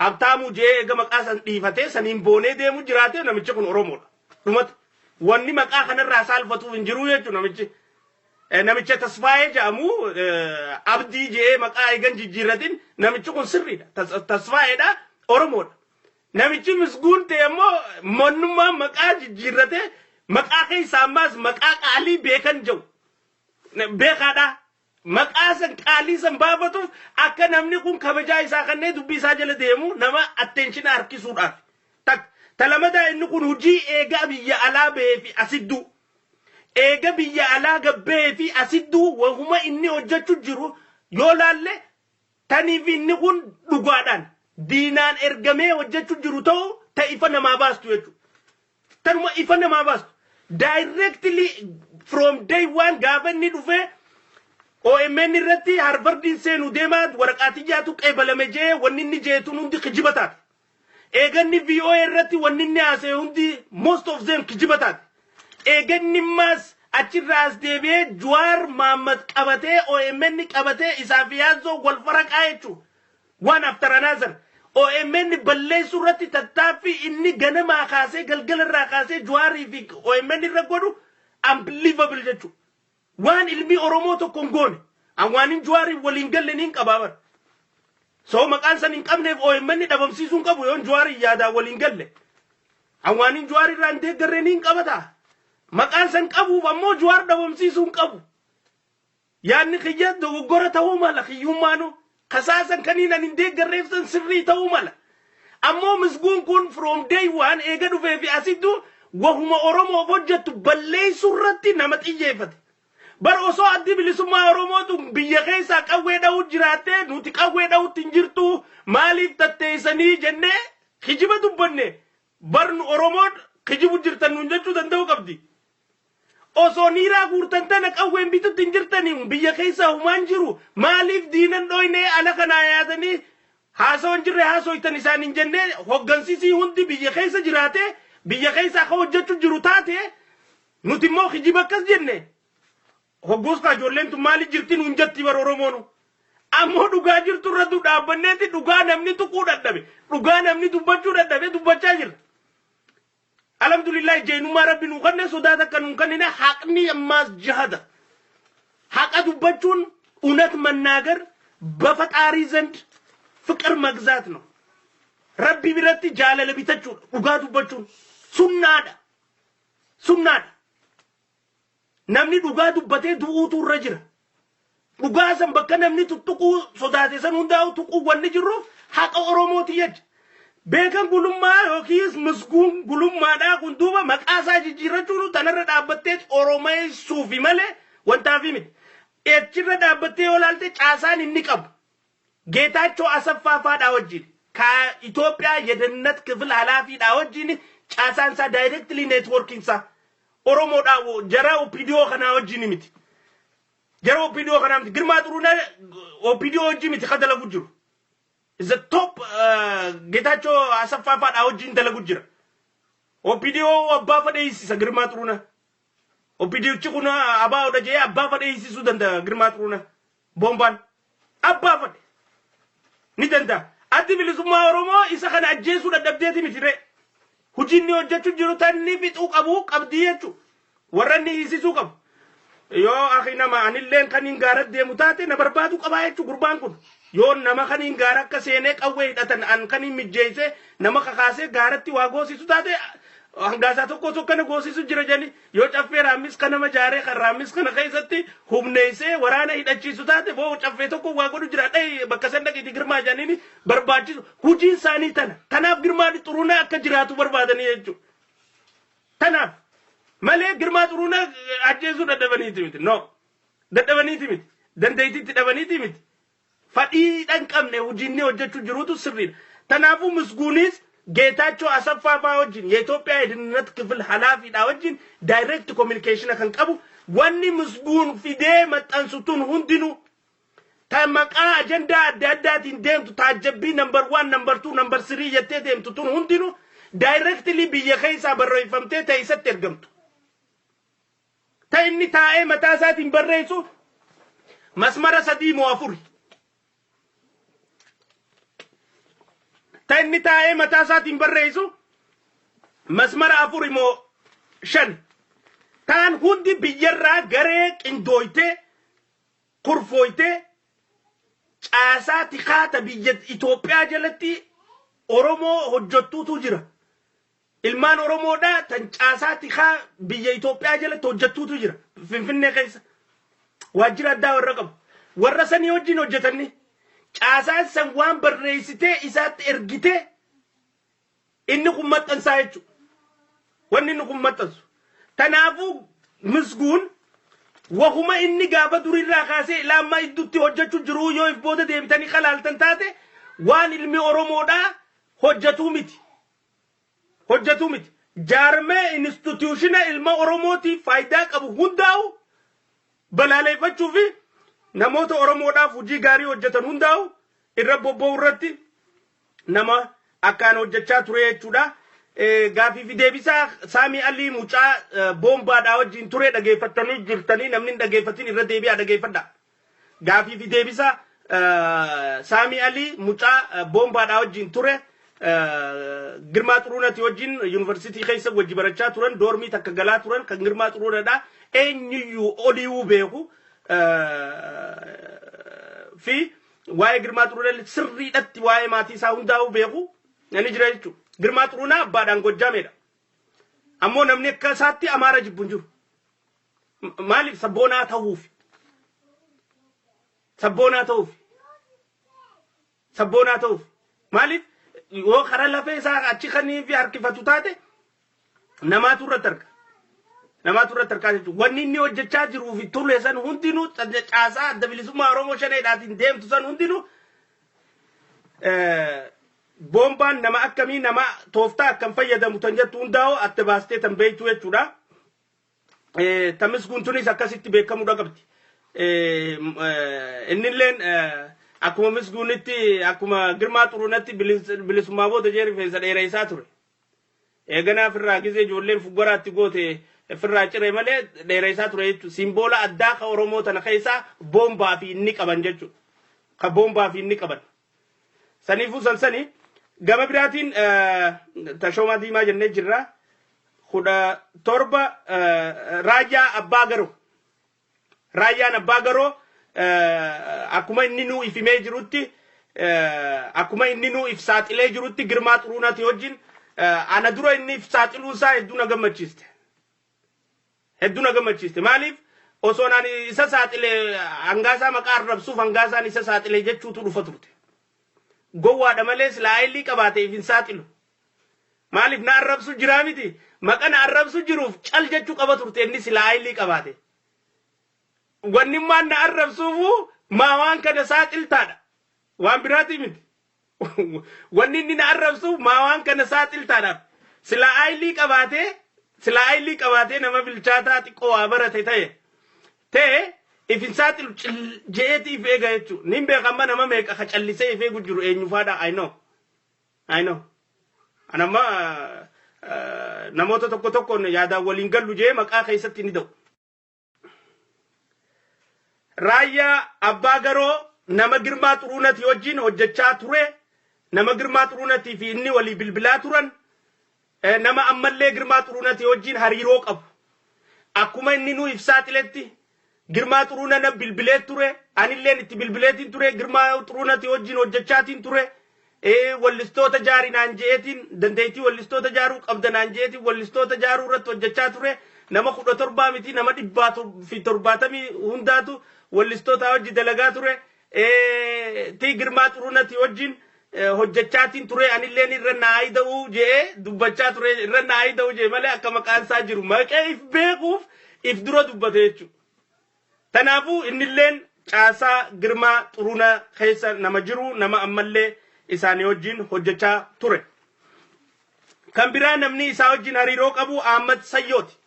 Habtaamuu jee ega maqaa san dhiifatee saniin boonee deemu jiraate namichi kun Oromoodha dhumatti wanni maqaa kanarraa saalfatuuf hin jiru jechuudha namicha Tasfaayee jedhamu abdii jee maqaa eegan jijjiirratin namichi kun sirriidha Tasfaayeedha Oromoodha namichi misguun ta'e immoo monnummaa maqaa jijjiirrate maqaa keessaa ammaas maqaa qaalii beekan jiru beekaadha maqaa san qaalii san baafatuuf akka namni kun kabajaa isaa kanneen dubbii isaa jala deemu nama attention harkisuudhaaf talamadaa inni kun hojii eegaa biyya alaa ba'ee fi asidduu eega biyya alaa gabbee fi asidduu wahuma inni hojjechuu jiru yoo laalle taniif inni kun dhugaadhaan diinaan ergamee hojjechuu jiru ta'u ta ifa namaa baastu jechuudha. Tanuma ifa namaa baastu. Directly from day one gaafa inni dhufee OMN irratti Harvardiin seenu deemaa waraqaatii jaatu qeebalame jee wanni inni jeetuun hundi kijibataati. Eeganni VOA irratti wanni inni haasee hundi most of them kijibataati. Eeganni maas achirraas deebi'ee Jawaar Mohaammed qabatee OMN qabatee isaaf yaazoo wal faraqaa jechuudha. One after another. OMN balleessuu irratti tattaaffii inni ganamaa kaasee galgala irraa kaasee Jawaarii fi OMN irra godhu unbelievable jechuudha. Waan ilmi Oromoo tokko hin goone. Waan inni Jawaarii waliin galle niin qabaaban. So maqaan san hin qabneef OMN dhabamsiisuu hin qabu yoon Jawaarii yaadaa waliin galle. Waan inni Jawaarii irraa hin deeggarree niin qabataa. Maqaan san qabuuf ammoo Jawaar dhabamsiisuu hin qabu. Yaadni kiyya dogoggora ta'uu mala kiyyummaanu. Kasaasan kaniin hin deeggarreef san sirrii ta'uu mala. Ammoo misguun kun from day one eega dhufee fi asittuu wahuma Oromoof hojjettu balleessuu irratti nama xiyyeeffate. Bara osoo addi bilisummaa Oromootu biyya keessaa qawwee dha'uu jiraattee nuti qawwee dha'uutti hin jirtu maaliif tatteessanii jennee kijiba dubbanne barnu Oromoon kijibu jirtan nuun jechuu danda'u qabdi. Osoo niiraa guurtan tana qawween bitutti hin jirtanii biyya keessaa humaan jiru maaliif diinan dhoynee ala kanaa yaadanii haasoo hin jirre haasoytan isaan hin jenne hoggansisii hundi biyya keessa jiraate biyya keessaa akka hojjechuu jiru taate nuti immoo kijiba akkas jenne hogguus ka ijoolleen tun maali jirti nuun jetti bara Oromoonu ammoo dhugaa jirtu irra dhaabbanneeti dhugaa namni tuquu dadhabe dhugaa namni dubbachuu dadhabe dubbachaa jirra. Alhamdulillah jeenummaa rabbi nu kanne sodaata kan nu kannine haqni ammaas jihada haqa dubbachuun እውነት መናገር በፈጣሪ ዘንድ ፍቅር መግዛት ነው ረቢ ቢረቲ ጃለለ ቢተቹ ዱጋ ዱበቹ ሱናዳ namni dhugaa dubbatee du'uutu irra jira dhugaasan bakka namni tuttuquu sodaate san hundaa'u tuquu wanni jirruuf haqa Oromooti jecha. Beekan gulummaa yookiis misguun gulummaadhaa kun duuba maqaasaa jijjiirrachuun tanarra dhaabbattee Oromeessuufi malee wantaafi miti. Echirra dhaabbattee yoo laalte caasaan inni qabu. Geetaachoo Asaffaafaadhaa wajjin ከኢትዮጵያ የደህንነት ክፍል ኃላፊ ወጅኒ ጫሳንሳ ዳይሬክትሊ ኔትወርኪንሳ ኦሮሞዳ ጀራ ኦፒዲዮ ከና ወጅኒ ሚት ጀራ ኦፒዲዮ ከና ሚት ግርማ ጥሩነ ኦፒዲዮ ወጅ ሚት ከደለጉ ጅሩ ዘ ቶፕ ጌታቸው አሰፋፋዳ ወጅን ደለጉ ጅራ ኦፒዲዮ አባ ፈደይሲ ግርማ ጥሩነ ኦፒዲዮ ጭቁና አባ ወደጄ አባ ፈደይሲ ሱደንደ ግርማ ጥሩነ ቦምባን አባ ፈደ ኒደንዳ Ati bilisummaa Oromoo isa kana ajjeesuu dadhabdeeti miti ree. Hojiinni hojjechuu jiru tanni fixuu qabu qabdii jechuudha. Warra inni hiisisuu qabu. Yoo akhi nama anilleen kan hin gaara deemu taate na barbaadu qabaa jechuudha gurbaan kun. Yoo nama kan hin gaara akka seenee qawwee hidhatan an kan hin mijjeessee nama kakaasee gaaratti waa goosisu taate hangaasaa tokko kana goosisu jira jali. Yoo caffee raammis kana majaaree kan raammis kana keessatti humneessee waraana hidhachiisu taate boo caffee tokko waa godhu jira dhee bakka san dhaqiiti girmaa jaaniini barbaachisu hojiin isaanii tana. Tanaaf girmaa xuruunaa akka jiraatu barbaadanii jechuudha. Tanaaf malee girmaa xuruunaa ajjeesuu dadhabaniiti miti. No dadhabaniiti miti. Dandeettiitti dhabaniiti miti. Fadhiidhaan qabne hojiinni hojjechuu jirutu sirriidha. Tanaafuu misguunis ጌታቸው አሰፋፋ ወጅን የኢትዮጵያ የደህንነት ክፍል ኃላፊ ወጅን ዳይሬክት ኮሙኒኬሽን ከንቀቡ ወኒ ምስጉን ፊዴ መጣንሱቱን ሁንዲኑ ተመቃ አጀንዳ አዳዳት እንደምቱ ታጀቢ ነምበር 1 ነምበር 2 ነምበር 3 የተደምቱቱን ሁንዲኑ ዳይሬክትሊ በየኸይሳ በረይ ፈምቴ ተይሰት ተርገምቱ ታይኒ ታኤ መታሳት ይንበረይሱ መስመረ ሰዲ ሙአፉሪ تاني تاي متاسات ينبريسو مسمر أفوري مو شن تان هندي بيجرا غريك اندويته قرفويته أساتي خاطة بيجد إثيوبيا جلتي أورومو هجتو تجرا المان أورومو دا تن أساتي خا بيجد إثيوبيا جلتي هجتو تجرا فين كيس واجرا دا ورقم ورسني وجين وجتني Caasaan san waan barreessitee isaatti ergite inni kun maxxansaa jechuudha. Wanni inni kun maxxansu. Kanaafuu misguun wahuma inni gaafa durirraa kaasee ilaa idduutti hojjechuu jiru yoo if booda deebitanii qalaaltan taate waan ilmi Oromoodhaa hojjetuu miti. Hojjetuu miti. Jaarmee instituutiona ilma Oromootiif faayidaa qabu hundaa'u balaaleeffachuu fi namoota Oromoodhaaf hojii gaarii hojjetan hundaa'u irra bobba'u irratti nama akkaan hojjechaa ture jechuudha. Gaafii fi deebisaa Saamii Alii mucaa boombaadhaa wajjin ture dhageeffatanii jirtanii namni dhageeffatin irra deebi'aa dhageeffadha. Gaafii fi deebisaa Saamii Alii mucaa boombaadhaa wajjin ture Girmaa Xuruunati wajjin yuunivarsiitii keessa wajji barachaa turan doormii takka galaa turan kan Girmaa Xuruunadhaa eenyuyyuu oliiwuu beeku. في واي جرمات رونا سريدت واي ماتي ساوندا وبيغو يعني جريتو جرمات رونا بعدان قجاميدا أمو نمني كساتي أمارة جبنجو مالك سبونا توفي مالك يو خرلا في سا أشيخني في أركيفتو تاتي نماتو رترك nama turre tarkaasitu wanni inni hojjechaa jiru fi turre san hundinuu caasaa adda bilisummaa Oromoo shaneedhaatiin deemtu san hundinuu boombaan nama akkamii nama tooftaa akkam fayyadamu tan jettu hundaa'u atte baastee tan beektu jechuudha. Tamis guntunis akkasitti beekamuudha qabdi. Innilleen akkuma misguunitti akkuma Girmaa Xuruunatti bilisummaa booda jeeri feesa dheereessaa ture. Eeganaaf irraa gisee ijoolleen fuggaraatti goote firraa ciree malee dheereessaa ture jechuudha. Simboola addaa ka Oromoo tana keessaa boombaa fi inni qaban jechuudha. Ka boombaa fi inni qaban. Saniifuu sansanii gama biraatiin Tashoomaa Diimaa jennee jirra. 17 raajaa abbaa garoo. Raajaan abbaa garoo akkuma inni nuu ifimee jirutti akkuma inni nuu if saaxilee jirutti Girmaa Xuruunati wajjin ana dura inni if saaxiluusaa hedduu na gammachiiste. Maaliif osoonaan isa saaxilee hangaasaa maqaa arrabsuuf hangaasaan isa saaxilee jechuutu dhufa turte. Gowwaadha malee silaa aayilii qabaateef hin saaxilu. Maaliif na arrabsu jiraa miti? Maqaan arrabsu jiruuf cal jechuu qaba turte inni silaa aayilii qabaate. Wanni maan na arrabsuufu maa waan kana saaxiltaadha. Waan biraati miti. Wanni inni na arrabsuuf maa waan kana saaxiltaadhaaf. Silaa aayilii qabaate nama bilchaataa xiqqoo waa barate ta'e ifin saaxilu je'eetiif eega jechuudha. Nin beekama nama meeqa ka callisee if eegu jiru eenyufaadha. I know. Anamma namoota tokkoon yaadaan waliin gallu jee maqaa keessatti ni ta'u. Raayyaa Abbaa Garoo nama Girmaa Xuruunati wajjin hojjechaa ture. Nama Girmaa Xuruunatii fi inni walii bilbilaa turan. Nama ammallee Girmaa Xuruunati wajjin hariiroo qabu. Akkuma inni nu ibsaaxiletti Girmaa Xuruunana bilbilee ture. Anilleen itti bilbileetiin ture. Girmaa Xuruunati wajjin hojjechaatiin ture. Wallistoota jaarii naan je'eetiin dandeettii wallistoota jaaruu qabda naan je'eetiin wallistoota jaaruu irratti hojjechaa ture. Nama 17 miti nama 170 hundaatu wallistoota wajji dalagaa ture. Tii Girmaa Xuruunati wajjin hojjechaatiin ture. Anilleen irra naayida'uu je'ee dubbachaa ture. Irra naayida'uu je'e malee akka maqaan isaa jiru maqee if beekuuf if dura dubbate jechuudha. Tanaafuu innilleen caasaa Girmaa Xuruunaa keessa nama jiru nama ammallee isaanii wajjin hojjechaa ture. Kan biraa namni isaa wajjin hariiroo qabu Ahmad Sayyooti.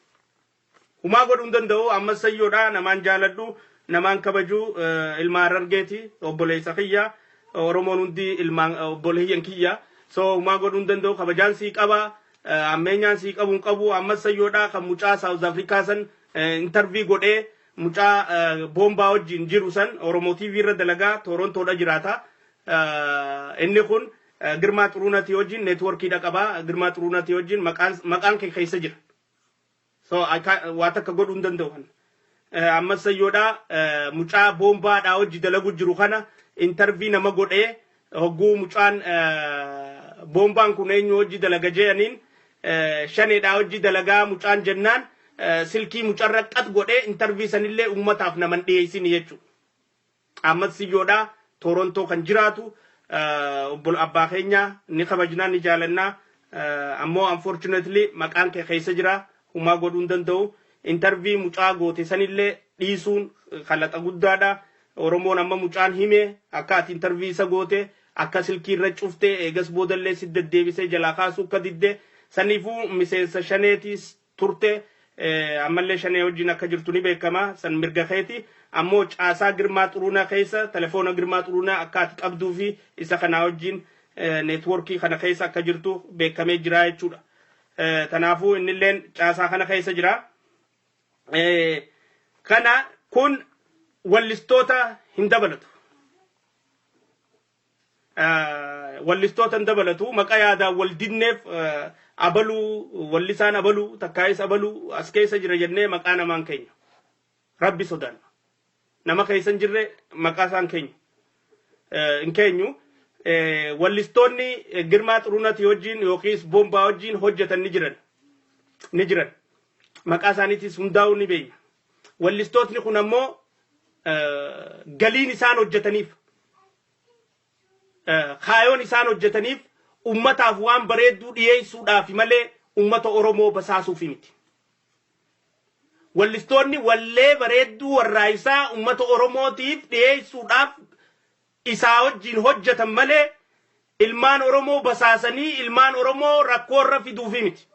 Humaa godhuu hin danda'u. Ahmad Sayyoodha. Namaan jaaladhu, namaan kabaju ilma Harargeeti, obboleessa kiyya. Oromoon hundi ilmaan obboleeyyan kiyya. So humaa godhuu hin danda'u. Kabajaan sii qaba. Ammeenyaan sii qabu hin qabu. Ahmad Sayyoodha kan mucaa South Africa san interview godhee mucaa boombaa wajjin jiru san Oromoo TV irra dalagaa Torontoodha jiraata. Inni kun Girmaa Xuruunati wajjin networkiidha qaba. Girmaa Xuruunati wajjin maqaan kee keessa jira. So waa takka godhuu hin danda'u. Ahmad Sayyoodha mucaa boombaadhaa wajji dalagu jiru kana interview nama godhee hogguu mucaan boombaan kun eenyu wajji dalaga je'aniin shaneedhaa wajji dalagaa mucaan jennaan silkii mucarra qat godhee interview sanillee ummataaf naman dhiyeessin jechuudha. Ahmad Sayyoodha Toronto kan jiraatu obbol abbaa keenya ni kabajnaa ni jaalannaa ammoo unfortunately maqaan kee keessa jira. Humaa godhuu hin danda'u. Interview mucaa goote sanillee dhiisuun kalaqa guddaadha. Oromoon amma mucaan hime akka ati interview isa goote akka silkii irra cufte eegas boodallee si deddeebisee jalaa kaasuu akka didde saniifuu miseensa shaneetis turte. Ammallee shanee wajjin akka jirtu ni beekama. San mirga keeti. Ammoo caasaa Girmaa Xuruunaa keessa telefoona Girmaa Xuruunaa akka ati qabduu fi isa kana wajjin networkii kana keessa akka jirtu beekamee jira jechuudha. Tanaafuu innilleen caasaa kana keessa jira. Kana kun wallistoota hin dabalatu. Wallistoota hin dabalatu. Maqaa yaadaan wal dinneef abaluu wallisaan abaluu takkaayis abaluu as keessa jira jennee maqaa namaan keenya. Rabbi sodaanna. Nama keessa hin jirre maqaa isaan keenya. Hin keenyu. Wallistoonni Girmaa Xuruunati wajjin yookiis boombaa wajjin hojjetan ni jiran. Maqaa isaaniitis hundaa'uu ni beeyna. Wallistootni kun ammoo galiin isaan hojjetaniif kaayoon isaan hojjetaniif ummataaf waan bareedduu dhiyeessuudhaaf malee ummata Oromoo basaasuuf miti. Wallistoonni wallee bareedduu warraa isaa ummata Oromootiif dhiyeessuudhaaf isaa wajjin hojjetan malee ilmaan Oromoo basaasanii ilmaan Oromoo rakkoorra fiduuf miti.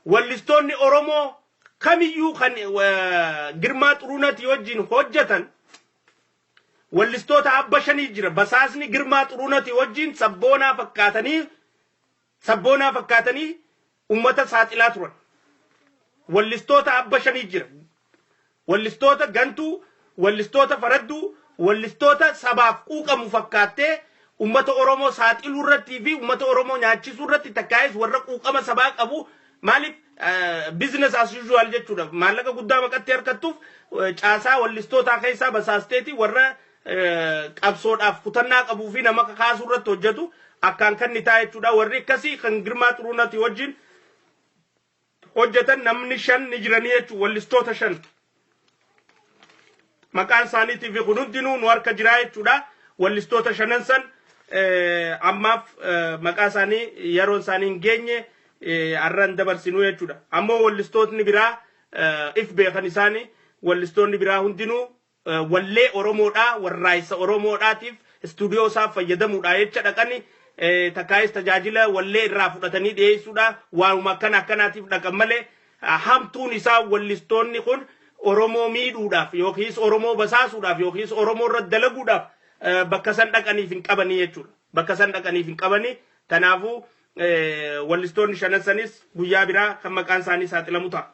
Wallistoonni Oromoo kamiyyuu kan Girmaa Xuruunati wajjin hojjetan wallistoota abba shanii jira. Basaasni Girmaa Xuruunati wajjin sabboonaa fakkaatanii ummata saaxilaa turan. Wallistoota abba shanii jira. Wallistoota gantuu, wallistoota faradduu, wallistoota sabaaf quuqamu fakkaattee ummata Oromoo saaxiluu irratti fi ummata Oromoo nyaachisuu irratti takkaayis warra quuqama sabaa qabu. Maaliif business as usual jechuudha. Maallaqa guddaa maqatti harkattuuf caasaa wallistootaa keessaa basaasteeti warra qabsoodhaaf kutannaa qabuu fi nama kaasuu irratti hojjetu akkaan kan ni ta'a jechuudha. Warri akkasii kan Girmaa Xuruunati wajjin hojjetan namni 5 ni jiranii jechuudha. Wallistoota 5. maqaan isaaniitii fi kun hundinuu nu harka jiraa jechuudha. Wallistoota shanan san ammaaf maqaa isaanii yeroon isaanii hin geenye arran dabarsinuu jechuudha. Ammoo wallistootni biraa if beekan isaanii wallistoonni biraa hundinuu wallee Oromoodhaa warraayisa Oromoodhaatiif istuudiyoo isaa fayyadamuudha jecha dhaqani takkaayis tajaajila wallee irraa fudhatanii dhiyeessuudha. Waanuma akkanaatiif dhaqan malee hamtuun isaa wallistoonni kun Oromoo miidhuudhaaf yookiis Oromoo basaasuudhaaf yookiis Oromoo irra dalaguudhaaf bakka san dhaqaniif hin qabanii jechuudha. Bakka san dhaqaniif hin qabanii. Kanaafuu wallistoonni shanan sanis guyyaa biraa kan maqaan isaanii saaxilamu ta'a.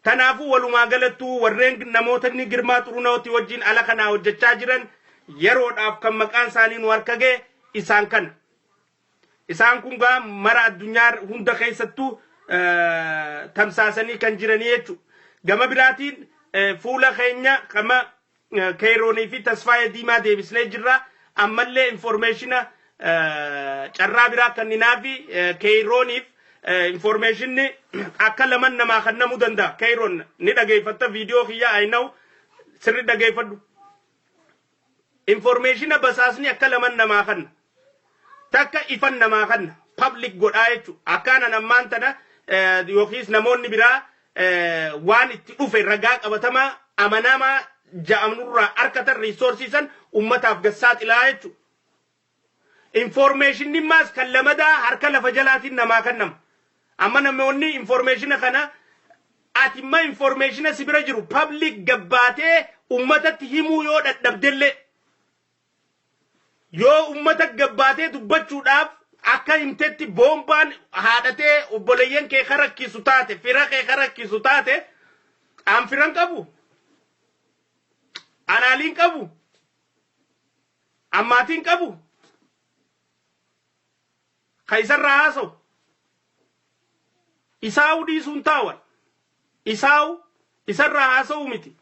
Kanaafuu walumaa galattuu warreen namoota inni Girmaa Xuruneewwati wajjin ala kanaa hojjechaa jiran yeroodhaaf kan maqaan isaanii nu harka ga'e isaan kana. Isaan kun gaa mara addunyaa hunda keessattuu tamsaasanii kan jiranii jechuudha. Gama biraatiin fuula keenya kama Keyroonii fi Tasfaayee Diimaa deebisnee jirra. Ammallee informeeshina carraa biraa kanninaa fi Keyrooniif informeeshinni akka laman namaa kennamuu danda'a. Keyroon ni dhageeffatta viidiyoo kiyya ayinaw sirri dhageeffadhu. Informeeshina basaasni akka laman namaa kanna. Takka ifan namaa kanna. Public godhaa jechuudha. Akkaanan ammaan tana yookiis namoonni biraa waan itti dhufe ragaa qabatamaa amanamaa ja'amnurraa harkatan riisoorsiisan ummataaf gassaaxilaa jechuudha. Informeeshinni maas kan lamadaa harka lafa jalaatiin namaa kannama. Amma namoonni informeeshina kana atimma informeeshina sibira jiru public gabbaatee ummatatti himuu yoo dadhabdellee yoo ummata gabbaatee dubbachuudhaaf akka himtetti boombaan haadhatee obboleeyyan kee karakkisu taate fira kee karakkisu taate aan firan qabu anaaliin qabu ammaatiin qabu kaisarraa haasawu isaa'u dhiisuun taawwan isaa'u isarraa haasa'u miti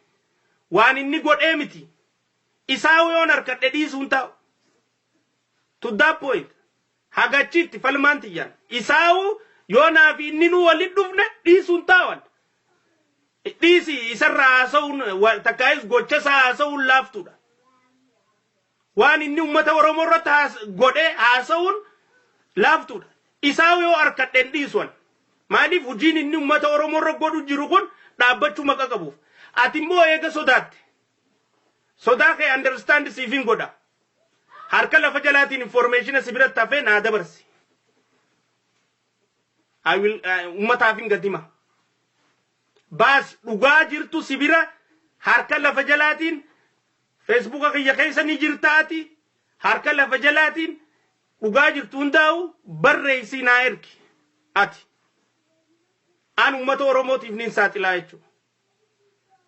waan inni godhee miti isaa'u yoon harkadhe dhiisuun taa'u to that point hagachitti falmaan tiyyaan isaa'u yoonaa fi inni nu waliin dhufne dhiisuun taa'wan dhiisi isarraa haasa'uun takkaayis gochasaa haasa'uun laaftuudha waan inni ummata Oromoo irratti godhee haasa'uun laaftuudha isaa'u yoo harkadhen dhiisuun maaliif hojiin inni ummata Oromoo irra godhu jiru kun dhaabbachuu maqa qabuuf ati immoo eega sodaatte sodaa kee understand siifin godha harka lafa jalaatiin information sibiratti hafee naa dabarsi ummataaf hin gatima baas dhugaa jirtu sibira harka lafa jalaatiin Facebook kiyya keessa ni jirtaati harka lafa jalaatiin dhugaa jirtu hundaa'u barreessi naa ergi ati an ummata Oromootiif nin saaxilaa jechuudha.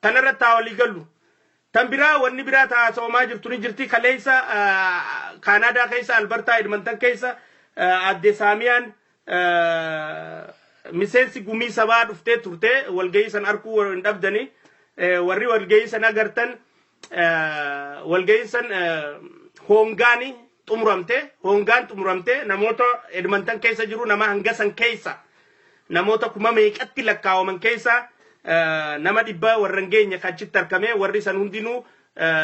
Tanarratti walii gallu. Tan biraa wanni biraa taasifamaa jirtu ni jirti kaleessa Kanaadaa keessa Albertaa Edmonton keessa adde Saamiyaan miseensi gumii sabaa dhuftee turte walgahii san arkuu hin dhabdani warri walgahii san agartan walgahii san hongaan xumuramte namoota Edmonton keessa jiru nama hangasan keessa namoota kuma meeqatti lakkaawaman keessa nama dhibba warran geenya kachitti argame warri san hundinuu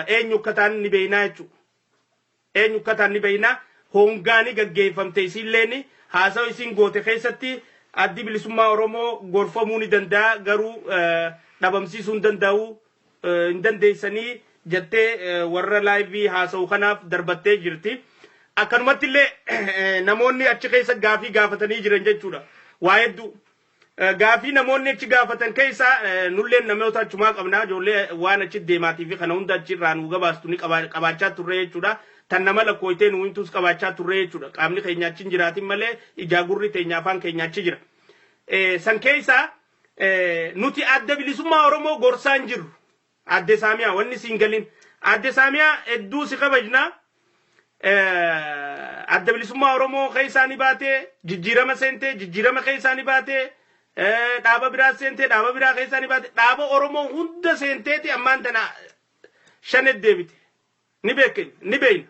eenyu akkataan ni beeynaa jechuudha. Eenyu akkataan ni beeynaa hongaani gaggeeffamte isinleeni haasawu isin goote keessatti addi bilisummaa Oromoo gorfamuu ni danda'a garuu dhabamsiisuu hin dandeessanii jettee warra laayivii haasawu kanaaf darbattee jirti. Akkanumatti illee namoonni achi keessa gaafii gaafatanii jiran jechuudha. Waa hedduu gaafii namoonni achi gaafatan keessa nulleen namoota achumaa qabnaa ijoollee waan achi deemaatii fi kana hunda achirraa nu gabaastu ni qabaachaa turre jechuudha. Tan nama lakkooytee nu hintus qabaachaa turre jechuudha. Qaamni keenya achi hin jiraatin malee ijaa gurri teenya afaan keenya achi jira. San keessa nuti adda bilisummaa Oromoo gorsaa hin jirru. Adde Saamiyaa wanni siin galin. Adde Saamiyaa hedduu si kabajnaa. Adda bilisummaa Oromoo keessaanii baatee jijjiirama seentee jijjiirama keessaanii baatee dhaaba biraa seentee dhaaba biraa keessaanii baatee dhaaba Oromoo hunda seenteeti ammaan tana shanet deebite ni beekna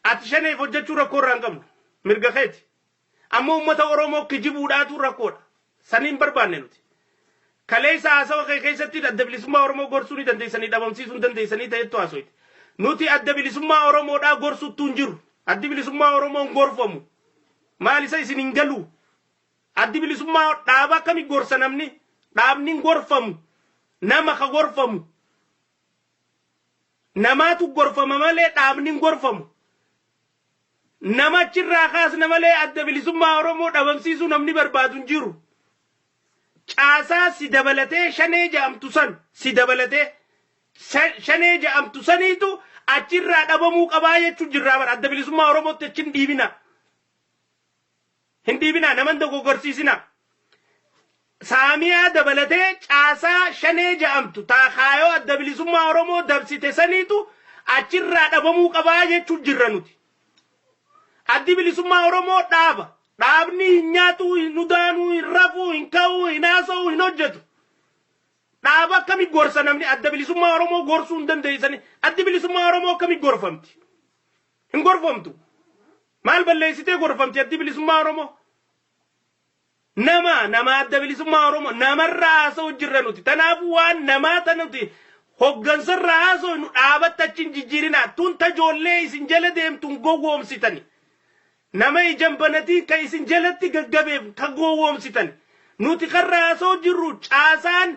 ati shaneef hojjechuu rakkoo irraa hin qabnu mirga keeti ammoo ummata Oromoo kijibuudhaatu rakkoodha saniin barbaanne nuti kaleessa haasawaa keessatti adda bilisummaa Oromoo gorsuu ni dandeessanii dhabamsiisuu ni dandeessanii ta'etu haasawite. Nuti adda bilisummaa Oromoodhaa gorsuttuu hin jiru. Addi bilisummaa Oromoon gorfamu. Maal isa isin hin galu? Addi bilisummaa dhaaba akkamii gorsa namni? Dhaabni hin gorfamu. Nama ka gorfamu. Namaatu gorfama malee dhaabni hin gorfamu. Nama achirraa kaasna malee adda bilisummaa Oromoo dhabamsiisuu namni barbaadu hin jiru. Caasaa si dabalatee shanee jedhamtu san si dabalatee shanee jedhamtu saniitu achirraa dhabamuu qabaa jechuun jirraa bara adda bilisummaa Oromootti achi hin dhiibina. Hin dhiibina naman dogoggorsiisina. Saamiyaa dabalatee caasaa shanee jedhamtu taakaayoo adda bilisummaa Oromoo dabsite saniitu achirraa dhabamuu qabaa jechuun jirra nuti. Addi bilisummaa Oromoo dhaaba. Dhaabni hin nyaatu, hin udaanu, hin rafu, hin ka'u, hin haasa'u, hin hojjetu. Dhaaba akkamii gorsa namni adda bilisummaa Oromoo gorsuu hin dandeessani. Addi bilisummaa Oromoo akkamii gorfamti? Hin gorfamtu. Maal balleessitee gorfamti addi bilisummaa Oromoo? Nama adda bilisummaa Oromoo namarraa haasa'u jirra nuti. Kanaafuu waan namaa tanuti hoggansarraa haasa'u nu dhaabatti achi hin jijjiirina. Tun tajoollee isin jala deemtuun gowwoomsitani. Nama ijaan banatii ka isin jalatti gaggabeef ka gowwoomsitan. Nuti karraa haasa'u jirru caasaan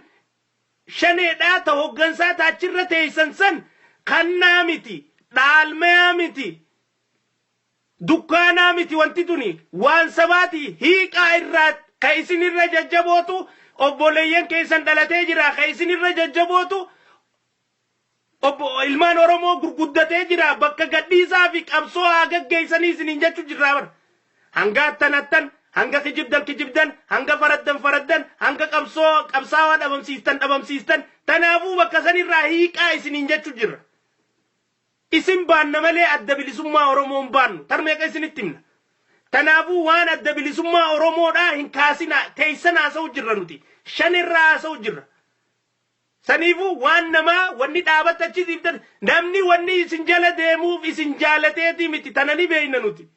shaneedhaa ta hoggansaa taachirra teessan san kannaa miti, dhaalmayaa miti, dukkaanaa miti wanti tuni waan sabaati hiiqaa irraa ka isinirra jajjabootu obboleeyyan keessan dhalatee jira ka isinirra jajjabootu ilmaan Oromoo gurguddatee jira bakka gadhiisaa fi qabsoo haa gaggeessanii isiniin jechuun jirraa bara. Hanga attanattan, hanga kijibdan, hanga faraddan, hanga qabsaawaa dhabamsiistan. Tanaafuu bakka sanirraa hiiqaa isiniin jechuun jirra. Isin baanna malee adda bilisummaa Oromoo hin baannu. Tarmeeqa isinitti himna. Tanaafuu waan adda bilisummaa Oromoodhaa hin kaasina teessan haasa'u jirra nuti. Shanirraa haasa'u jirra. Saniifuu waan namaa wanni dhaabata achisiiftan namni wanni isin jala deemuuf isin jaalateeti miti tanani beeyna nuti.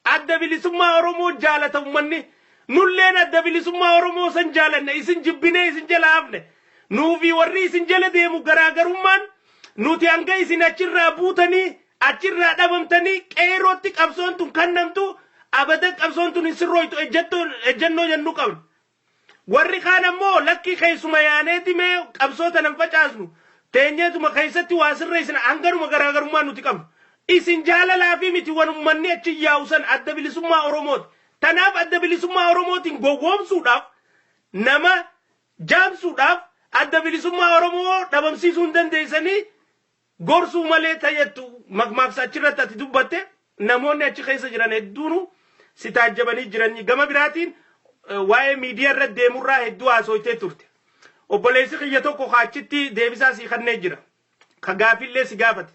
Adda bilisummaa Oromoo jaalata ummanni nulleen adda bilisummaa Oromoo san jaalanne isin jibbine isin jala hafne nuufi warri isin jala deemu garaagarummaan nuti hanga isin achirraa buutanii achirraa dhabamtanii qeerootti qabsoon tun kannamtu abada qabsoon tun sirrooytu ejjennoo jennu qabna. Warri kaan ammoo lakki keessuma yaaneeti mee qabsoota nan facaasnu teenyeetuma keessatti waa sirreessina hangaruma garaagarummaa nuti qabnu. Isin jaalalaa fi miti waan ummanni achi yaa'usan adda bilisummaa Oromooti. Tanaaf adda bilisummaa Oromootiin gowwoomsuudhaaf nama jaamsuudhaaf adda bilisummaa Oromoo dhabamsiisuu hin dandeessanii gorsuu malee tayyattu maqmaaqsa achirratti ati dubbatte namoonni achi keessa jiran hedduunu si taajjabanii jiranii gama biraatiin waa'ee miidiyaa irra deemurraa hedduu haasoytee turte. Obboleessi kiyya tokko kaachitti deebisaa si kannee jira. Ka gaafillee si gaafate.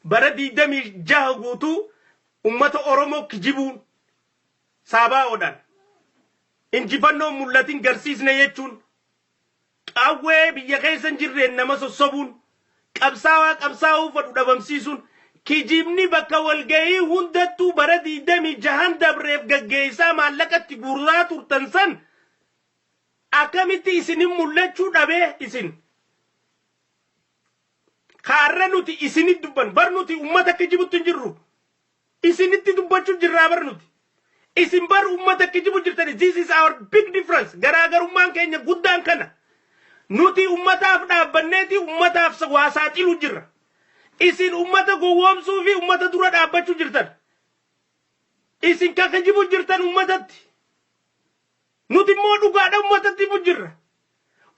Bara 26 guutuu ummata Oromoo kijibuun saabaa'oodhaan injifannoon mul'atiin garsiisne jechuun qawwee biyya keessa hin jirreen nama sossobuun qabsaa'uu fadhu dhabamsiisuun kijibni bakka walgahii hundattuu bara 26 dabreef gaggeessaa maallaqatti guuraa turtan san akkamitti isinin mul'achuu dhabee isin kaarra nuti isinit dubban bar nuti ummata kijibutti hin jirru isinitti dubbachuu jirraa bar nuti isin bar ummata kijibu jirtani. This is our big difference. Garaagarummaan keenya guddaan kana nuti ummataaf dhaabbanneeti ummataaf waa saaxilu jirra. Isin ummata gowwoomsuu fi ummata dura dhaabbachuu jirtan. Isin ka kijibu jirtan ummatatti. Nuti immoo dhugaadha ummatatti jirra.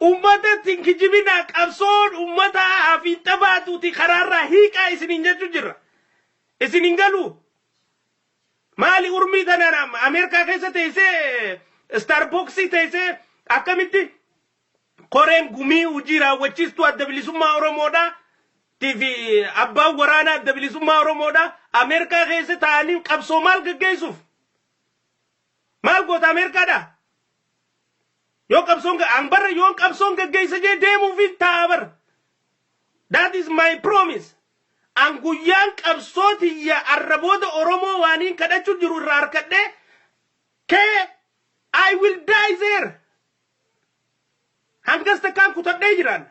Ummatatti kijibina qabsoon ummata hafi tabaatuuti karaarraa hiiqaa isinin jechuu jirra. Isin hin galu. Maali urmii tanaan Ameerikaa keessa teessee Starbucksii teessee akkamitti koreen gumii hojii raawwachiistuu adda bilisummaa Oromoodhaa TV abbaan waraanaa adda bilisummaa Oromoodhaa Ameerikaa keessa taa'anii qabsoo maal gaggeessuuf? Maal goota Ameerikaadhaa? Yoo qabsoon anbarra yoo qabsoon gaggeessa jee deemuufi taa'a bara. That is my promise. Anguyyaan qabsooti ya arraboota Oromoo waaniin kadhachuu jiru irraa harkadhee I will die there. hangas takkaan kutadhee jiran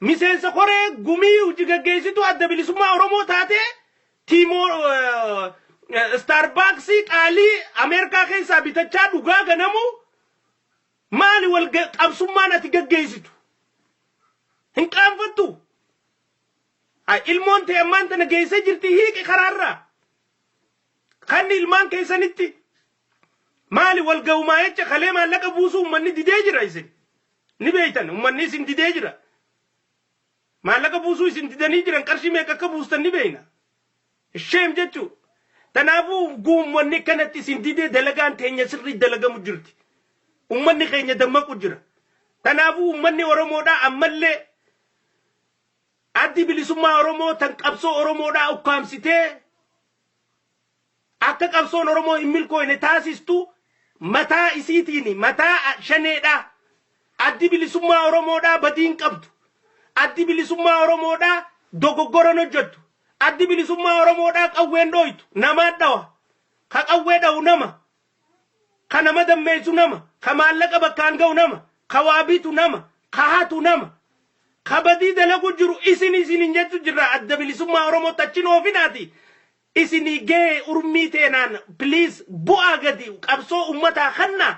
miseensa koree gumii hojii gaggeessitu adda bilisummaa Oromoo taate Timoo Starbucks qaalii Ameerikaa keessaa bitachaa dhugaa ganamu maali wal qabsummaan ati gaggeessitu hin qaanfattu ilmoon ta'e ammaan tana geessee jirti hiiqi karaarraa kan ilmaan keessanitti maali wal ga'umaa jecha kalee maallaqa buusuu ummanni didee jira isin ni beeytan ummanni isin didee jira maallaqa buusuu isin didanii jiran qarshii meeqa akka buustan ni beeyna isheem jechuu tanaafuu guummanni kanatti isin didee dalagaan teenya sirrii dalagamu jirti ummanni keenya dammaqu jira tanaafuu ummanni Oromoodhaa ammallee addi bilisummaa Oromoo tan qabsoo Oromoodhaa ukkaamsitee akka qabsoon Oromoo hin milkooyne taasistu mataa isiitiini mataa shaneedhaa addi bilisummaa Oromoodhaa badiin qabdu addi bilisummaa Oromoodhaa dogoggoran hojjettu addi bilisummaa Oromoodhaa qawween dhooytu namaan dhawa ka qawwee dhawu nama ka nama dammeessu nama ka maallaqa bakkaan ga'u nama ka waabitu nama ka hatu nama ka badii dalagu jiru isinin jechu jirra adda bilisummaa Oromoo tachin oofinaati isini gee urmii teenaan please bu'aa gadi qabsoo ummataa kanna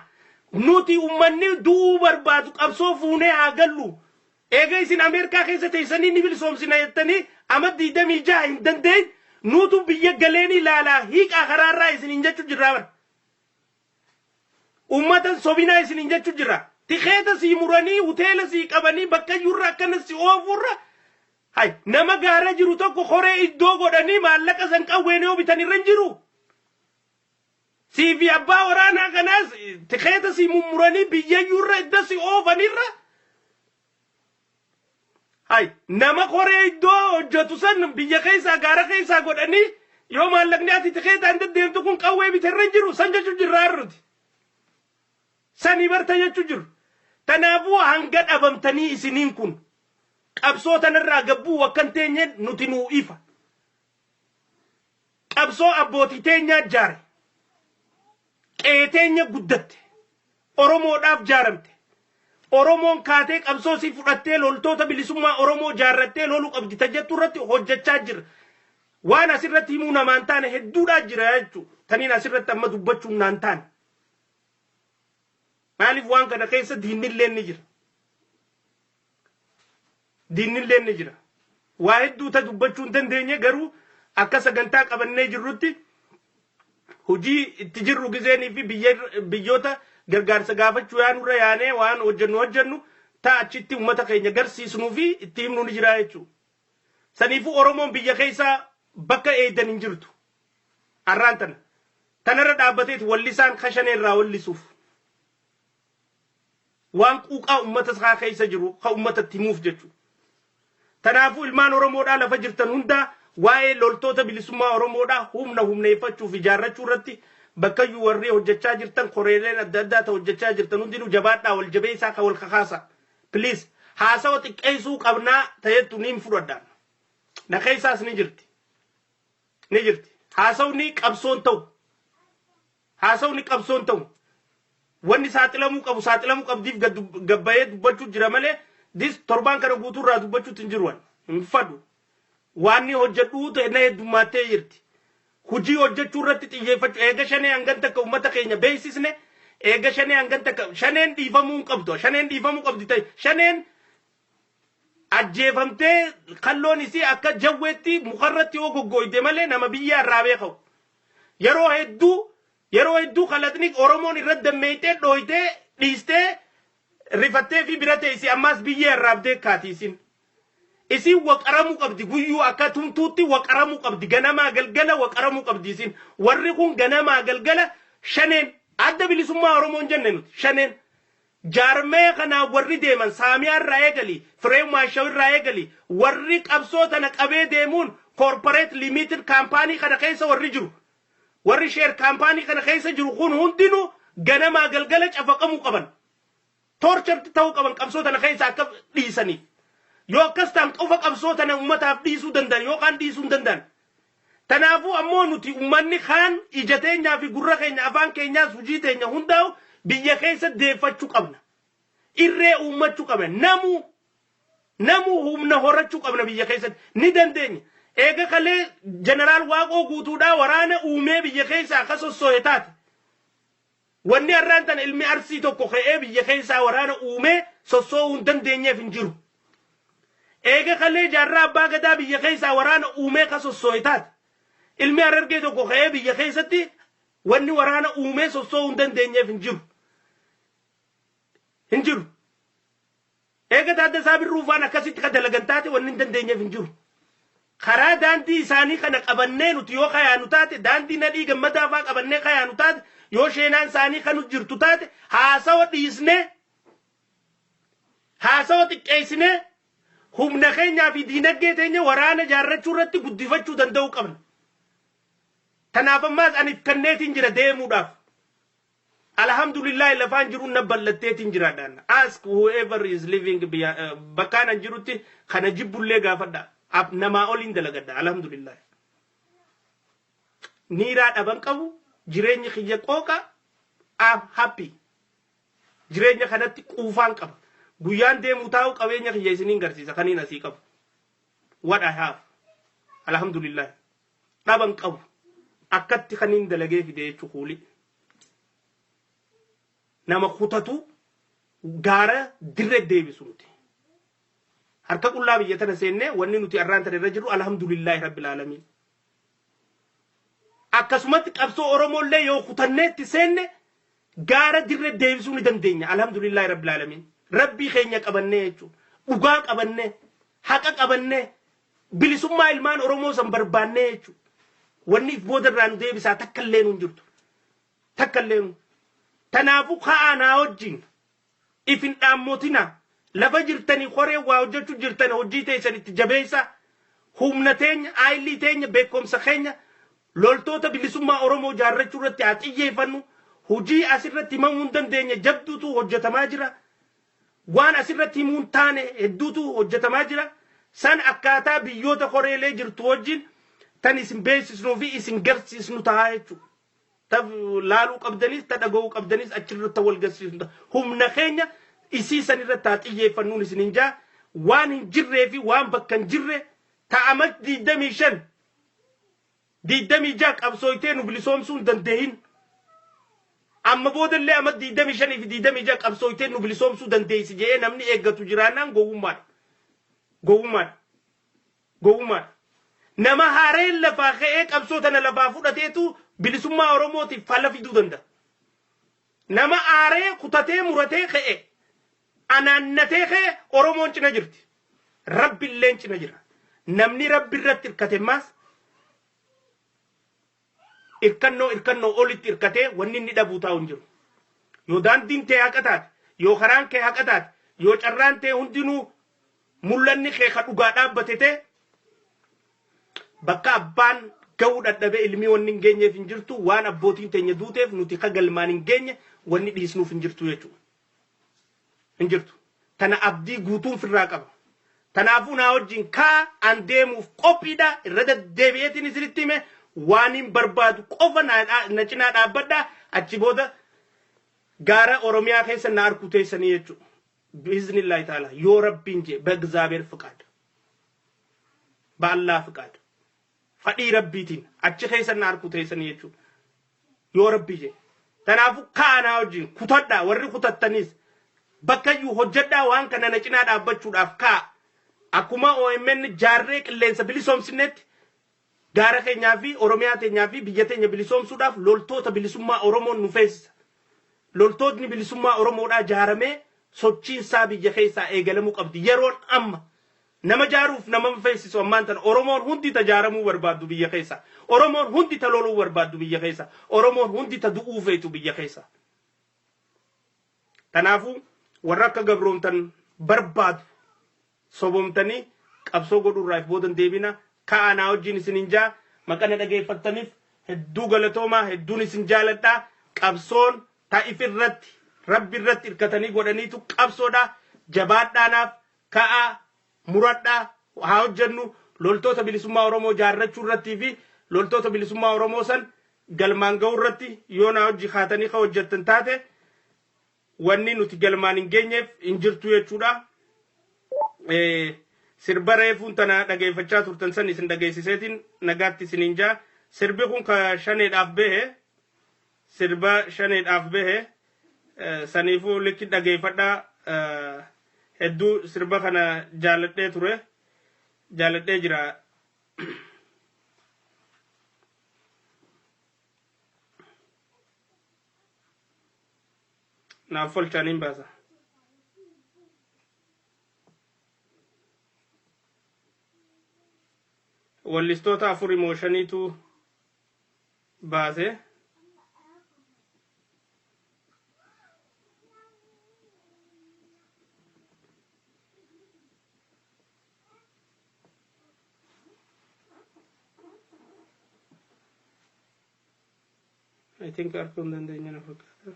nuti ummanni du'uu barbaadu qabsoo fuunee haa gallu eega isin Ameerikaa keessa teessanii ni bilisoomsina jettanii amma 26 hin dandeeyin nutu biyya galeen ilaalaa hiiqaa karaarraa isinin jechu jirra bar ummatan sobinaa isinin jechu jirra tikeeta sii muranii hoteela sii qabanii bakka yurra akkana si oofurra hay nama gaara jiru tokko koree iddoo godhanii maallaqa san qawweenee bitan irra jiru siifi abbaa waraanaa kanaas tikeeta sii muranii biyya yurra idda si oofanirra hay nama koree iddoo hojjetu san biyya keessaa gaara keessaa godhanii yoo maallaqni ati tikeetaan deddeemtu kun qawwee bitan irra jiru san jechu jirraa irruti sanii barta jechu jiru tanaafuu hanga dhabamtanii isiniin kun qabsoo tanarraa gabbuu wakkan teenye nuti nuu ifa qabsoo abbootii teenyaa jaare qeeteenya guddatte Oromoodhaaf jaaramte Oromoon kaatee qabsoo si fudhattee loltoota bilisummaa Oromoo jaarrattee loluu qabdi tajjettu irratti hojjechaa jira waan asirratti himuu namaan taane hedduudhaa jira jechuu taniin asirratti amma dubbachuun naan taane maaliif waan kana keessa diinillee ni jira diinillee ni jira waa hedduu ta dubbachuu hin dandeenye garuu akka sagantaa qabannee jirrutti hojii itti jirru gizeenii fi biyyoota gargaarsa gaafachuu yaanurra yaanee waan hojjennu ta achitti ummata keenya garsiisnuu fi itti himnu ni jira jechuu saniifuu Oromoon biyya keessaa bakka eeydan hin jirtu arraan tanarra dhaabbateeti wallisaan kashaneerraa wallisuuf waan quuqaa ummata isaa keessa jiru ka ummatatti himuuf jechu tanaafuu ilmaan Oromoodhaa lafa jirtan hunda waa'ee loltoota bilisummaa Oromoodhaa humneeffachuuf ijaarrachuu irratti bakka iyyuu warri hojjechaa jirtan koreeleen adda addaa ta hojjechaa jirtan hundinuu jabaadhaa wal jabeessaa ka wal kakaasa please haasawa xiqqeessuu qabnaa ta'ettu niin fudhadhaan na keessaas ni jirti haasawni qabsoon ta'u wanni saaxilamuu qabdiif gabbayee dubbachuu jira malee dis torbaan kana guutuurraa dubbachuutti hin jiru hin fadhu waanni hojjedhuu na heddummattee jirti hujii hojjechuu irratti xiyyeeffachuu eega shanee hangan takka ummata keenya beeksisne eega shanee hangan takka shaneen dhiifamuu qabdi ta'e shaneen ajjeefamtee kalloon isii akka jawweetti mukarratti yoo goggooyde malee nama biyya irraa beekamu yeroo hedduu khalatni Oromoon irratti dammeeytee dhooytee dhiistee rifattee fi biratee isii ammaas biyya irraa beekaati isin waqaramuu qabdi guyyuu akka tumtuutti waqaramuu qabdi ganamaa galgala waqaramuu qabdi isin warri kun ganamaa galgala shaneen adda bilisummaa Oromoon jenne nuti shaneen jaarmee kana warri deeman saamiyaa irraa eegali fireem maashaw irraa eegali warri qabsoo tana qabee deemuun corporate limited company kana keessa warri jiru warri share company kana keessa jiru kun hundinuu ganamaa galgala cafaqamuu qaban torture ta'uu qaban qabsoo tana keessa akka dhiisaniif yoo akkastaan qofa qabsoo tana ummataaf dhiisuu dandan yookaan dhiisuu hin dandan tanaafuu ammoo nuti ummanni kaan ija teenyaa fi gurra keenya afaan keenyaas hujii teenya hundaa'u biyya keessa deeffachuu qabna irree uummachuu qabna namu humna horachuu qabna biyya keessatti ni dandeenya eega kalee jeneraal Waaqoo guutuudhaa waraana uumee biyya keessaa akka sosso'e taate wanni har'aan tan ilmi Arsii tokko ka'ee biyya keessaa waraana uumee sosso'uu hin dandeenyeef hin jiru eega kalee jaarraa abbaa gadaa biyya keessaa waraana uumee akka sosso'e taate ilmi Harargee tokko ka'ee biyya keessatti wanni waraana uumee sosso'uu hin dandeenyeef hin jiru eega Taaddasaa Birruufaan akkasitti ka dalagan taate wanni hin dandeenyeef hin jiru karaa daandii isaanii kana qabannee nuti yoo kayaanu taate daandii nadhii gammadaa faa qabannee kayaanu taate yoo sheenaan isaanii kanu jirtu taate haasawa dhiisnee haasawa xiqqeessinee humna keenyaa fi diinagdee teenya waraana jaarrachuu irratti guddifachuu danda'uu qabna tanaaf ammaas ani kanneetiin jira deemuudhaaf alhamdulillah lafaan jiruun na ballatteetiin jiraadhaan ask whoever is living bakkaan an jirutti kana jibbullee gaafadha namaa oliin dalagadha alhamdulillah niiraa dhaban qabu jireenyi kiyya qooqa am happy jireenya kanatti quufaan qaba guyyaan deemu taa'u qabeenya kiyya isiniin garsiisa kaniin asii qabu what I have alhamdulillah dhaban qabu akkatti kaniin dalagee fide jechuu kuuli nama kutatu gaara dirre deebisu nuti harka qullaa biyya tana seenne wanni nuti arraan tana irra jiru alhamdulillah rabbil alamin akkasumatti qabsoo Oromoollee yoo kutanneetti seenne gaara dirre deebisuu ni dandeenya alhamdulillah rabbil alamin rabbii keenya qabannee jechuudha dhugaa qabannee haqa qabannee bilisummaa ilmaan Oromoo san barbaannee jechuudha wanni booda irraa nu deebisaa takkallee nu hin jirtu takkallee nu tanaafu ka'aanaa wajjin ifin dhaammotina lafa jirtanii qoree waa hojjechuu jirtan hojii teessanitti jabeessa humna teenya aayilii teenya beekumsa keenya loltoota bilisummaa Oromoo jaarrachuu irratti haa xiyyeeffannu hojii asirratti himamuu hin dandeenye jabduutu hojjetamaa jira waan asirratti himuu hin taane hedduutu hojjetamaa jira san akkaataa biyyoota koreelee jirtu wajjin tan isin beeksisnuu fi isin garsiisnu ta'a jechuudha laaluu qabdanis ta dhaga'uu qabdanis achirratti wal garsiisnu humna keenya isii san irratti haa xiyyeeffannuun isin hin jaa waan hin jirree fi waan bakka hin jirre ta'amas 26 qabsooytee nu bilisoomsuu hin dandeehin amma boodallee amma 25 fi 26 qabsooytee nu bilisoomsuu dandeeysi jedhee namni eeggatu jiraannaan gowwummaadha nama haareen lafaa ka'ee qabsoo tana lafaa fudhateetu bilisummaa Oromootiif falla fiduu danda'a nama aaree kutatee muratee ka'e anaannatee ka'e Oromoon cina jirti rabbiilleen cina jira namni rabbi irratti hirkate maas irkannoo olitti hirkatee wanni inni dhabuu taa'u hin jiru yoo daandiin tee haqa taate yoo karaan kee haqa taate yoo carraan tee hundinuu mul'anni kee ka dhugaa dhaabbate tee bakka abbaan ga'uu dadhabee ilmii wanni hin geenyeef hin jirtu waan abbootiin teenya duuteef nuti ka galmaan hin geenye wanni dhiisnuuf hin jirtu jechuudha hin jirtu tana abdii guutuun firraa qaba tanaafuu naa wajjin kaa an deemuuf qophiidha irra deddeebi'eetiin isinitti hime waan hin barbaadu qofa na cinaa dhaabbadha achi booda gaara Oromiyaa keessa na arku teessanii jechuudha biiznillaahi taala yoo rabbiin jee beegzaabeer fiqaad ba'allaa fiqaad fadhii rabbiitiin achi keessa na arku teessanii jechuudha yoo rabbii jee tanaafu kaanaa wajjin kutadhaa warri kutattanis bakkayyuu hojjedhaa waan kana na cinaa dhaabbachuudhaaf kaa akkuma OMN jaarree qilleensa bilisoomsinetti gaara keenyaa fi Oromiyaa teenyaa fi biyya teenya bilisoomsuudhaaf loltoota bilisummaa Oromoon nu feesisa loltootni bilisummaa Oromoodhaa jaaramee sochiin isaa biyya keessaa eegalamuu qabdi yeroon amma nama jaaruuf nama feesisu ammaan tan Oromoon hundi tajaaramuu barbaaddu biyya keessaa Oromoon hundi taloluu barbaaddu biyya keessaa Oromoon hundi du'uu feetu biyya keessaa tanaafu warra akka gabroomtan barbaadu sobomtanii qabsoo godhuurraa boodan deebina kaanaa wajjin isin hinjaa maqana dhageeffattaniif hedduu galatoomaa hedduun isin jaaladhaa qabsoon ta'if irratti rabbi irratti irkatanii godhaniitu qabsoodha jabaadhaanaaf ka'a muradhaa haa hojjennu loltoota bilisummaa Oromoo jaarrachuu irrattii fi loltoota bilisummaa Oromoo san galmaan ga'uu irratti yoo naa hojii kaatanii ka hojjettan taate wanni nuti galmaan hin geenyeef hin jirtu jechuudha. Sirba reefuun tana dhageeffachaa turtan san isin dhageessiseetiin nagaatti isiniin jaa. Sirbi kun ka shaneedhaaf bahe sirba shaneedhaaf bahe saniifuu likki dhageeffadhaa hedduu sirba kana jaaladhee ture jaaladhee jira. Naaf folchaaniin baasa. Wallistoota 4 mooshaniitu baase. I think arguun dandeenya na fakkaata.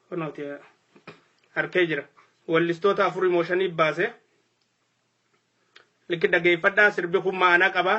Kunooti harkee jira. Wallistoota 4 mooshanii baase. Likki dhageeffadhaa sirbi kun ma'anaa qaba.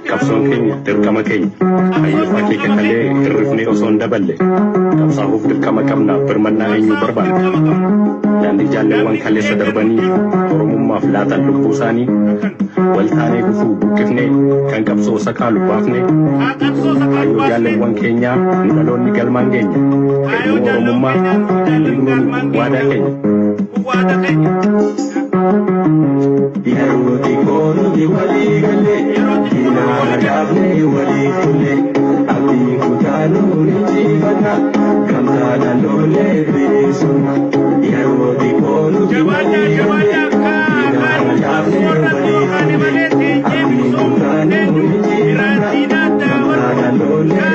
Qabsoon keenya dirqama keenya hayyoota keenya kalee irrifnee osoo hin daballe qabsaa'uuf dirqama qabna birmannaa eenyu barbaada daandii jaalleewwan kaleessa darbanii oromummaaf laatan lubbuu isaanii waltaanee gufuu buqqifnee kan qabsoo sakaalu baafne hayyoo jaalleewwan keenyaa nu dhaloonni galmaan keenya eenyu oromummaa dhimnuun waadaa keenya. Yeroti koonu di wali galle, ina adabne wali kulle, abdi kutanu nijibana, kamsa dalole birisuna. Yeroti koonu di wali galle, ina adabne wali kulle, abdi kutanu nijibana, kamsa dalole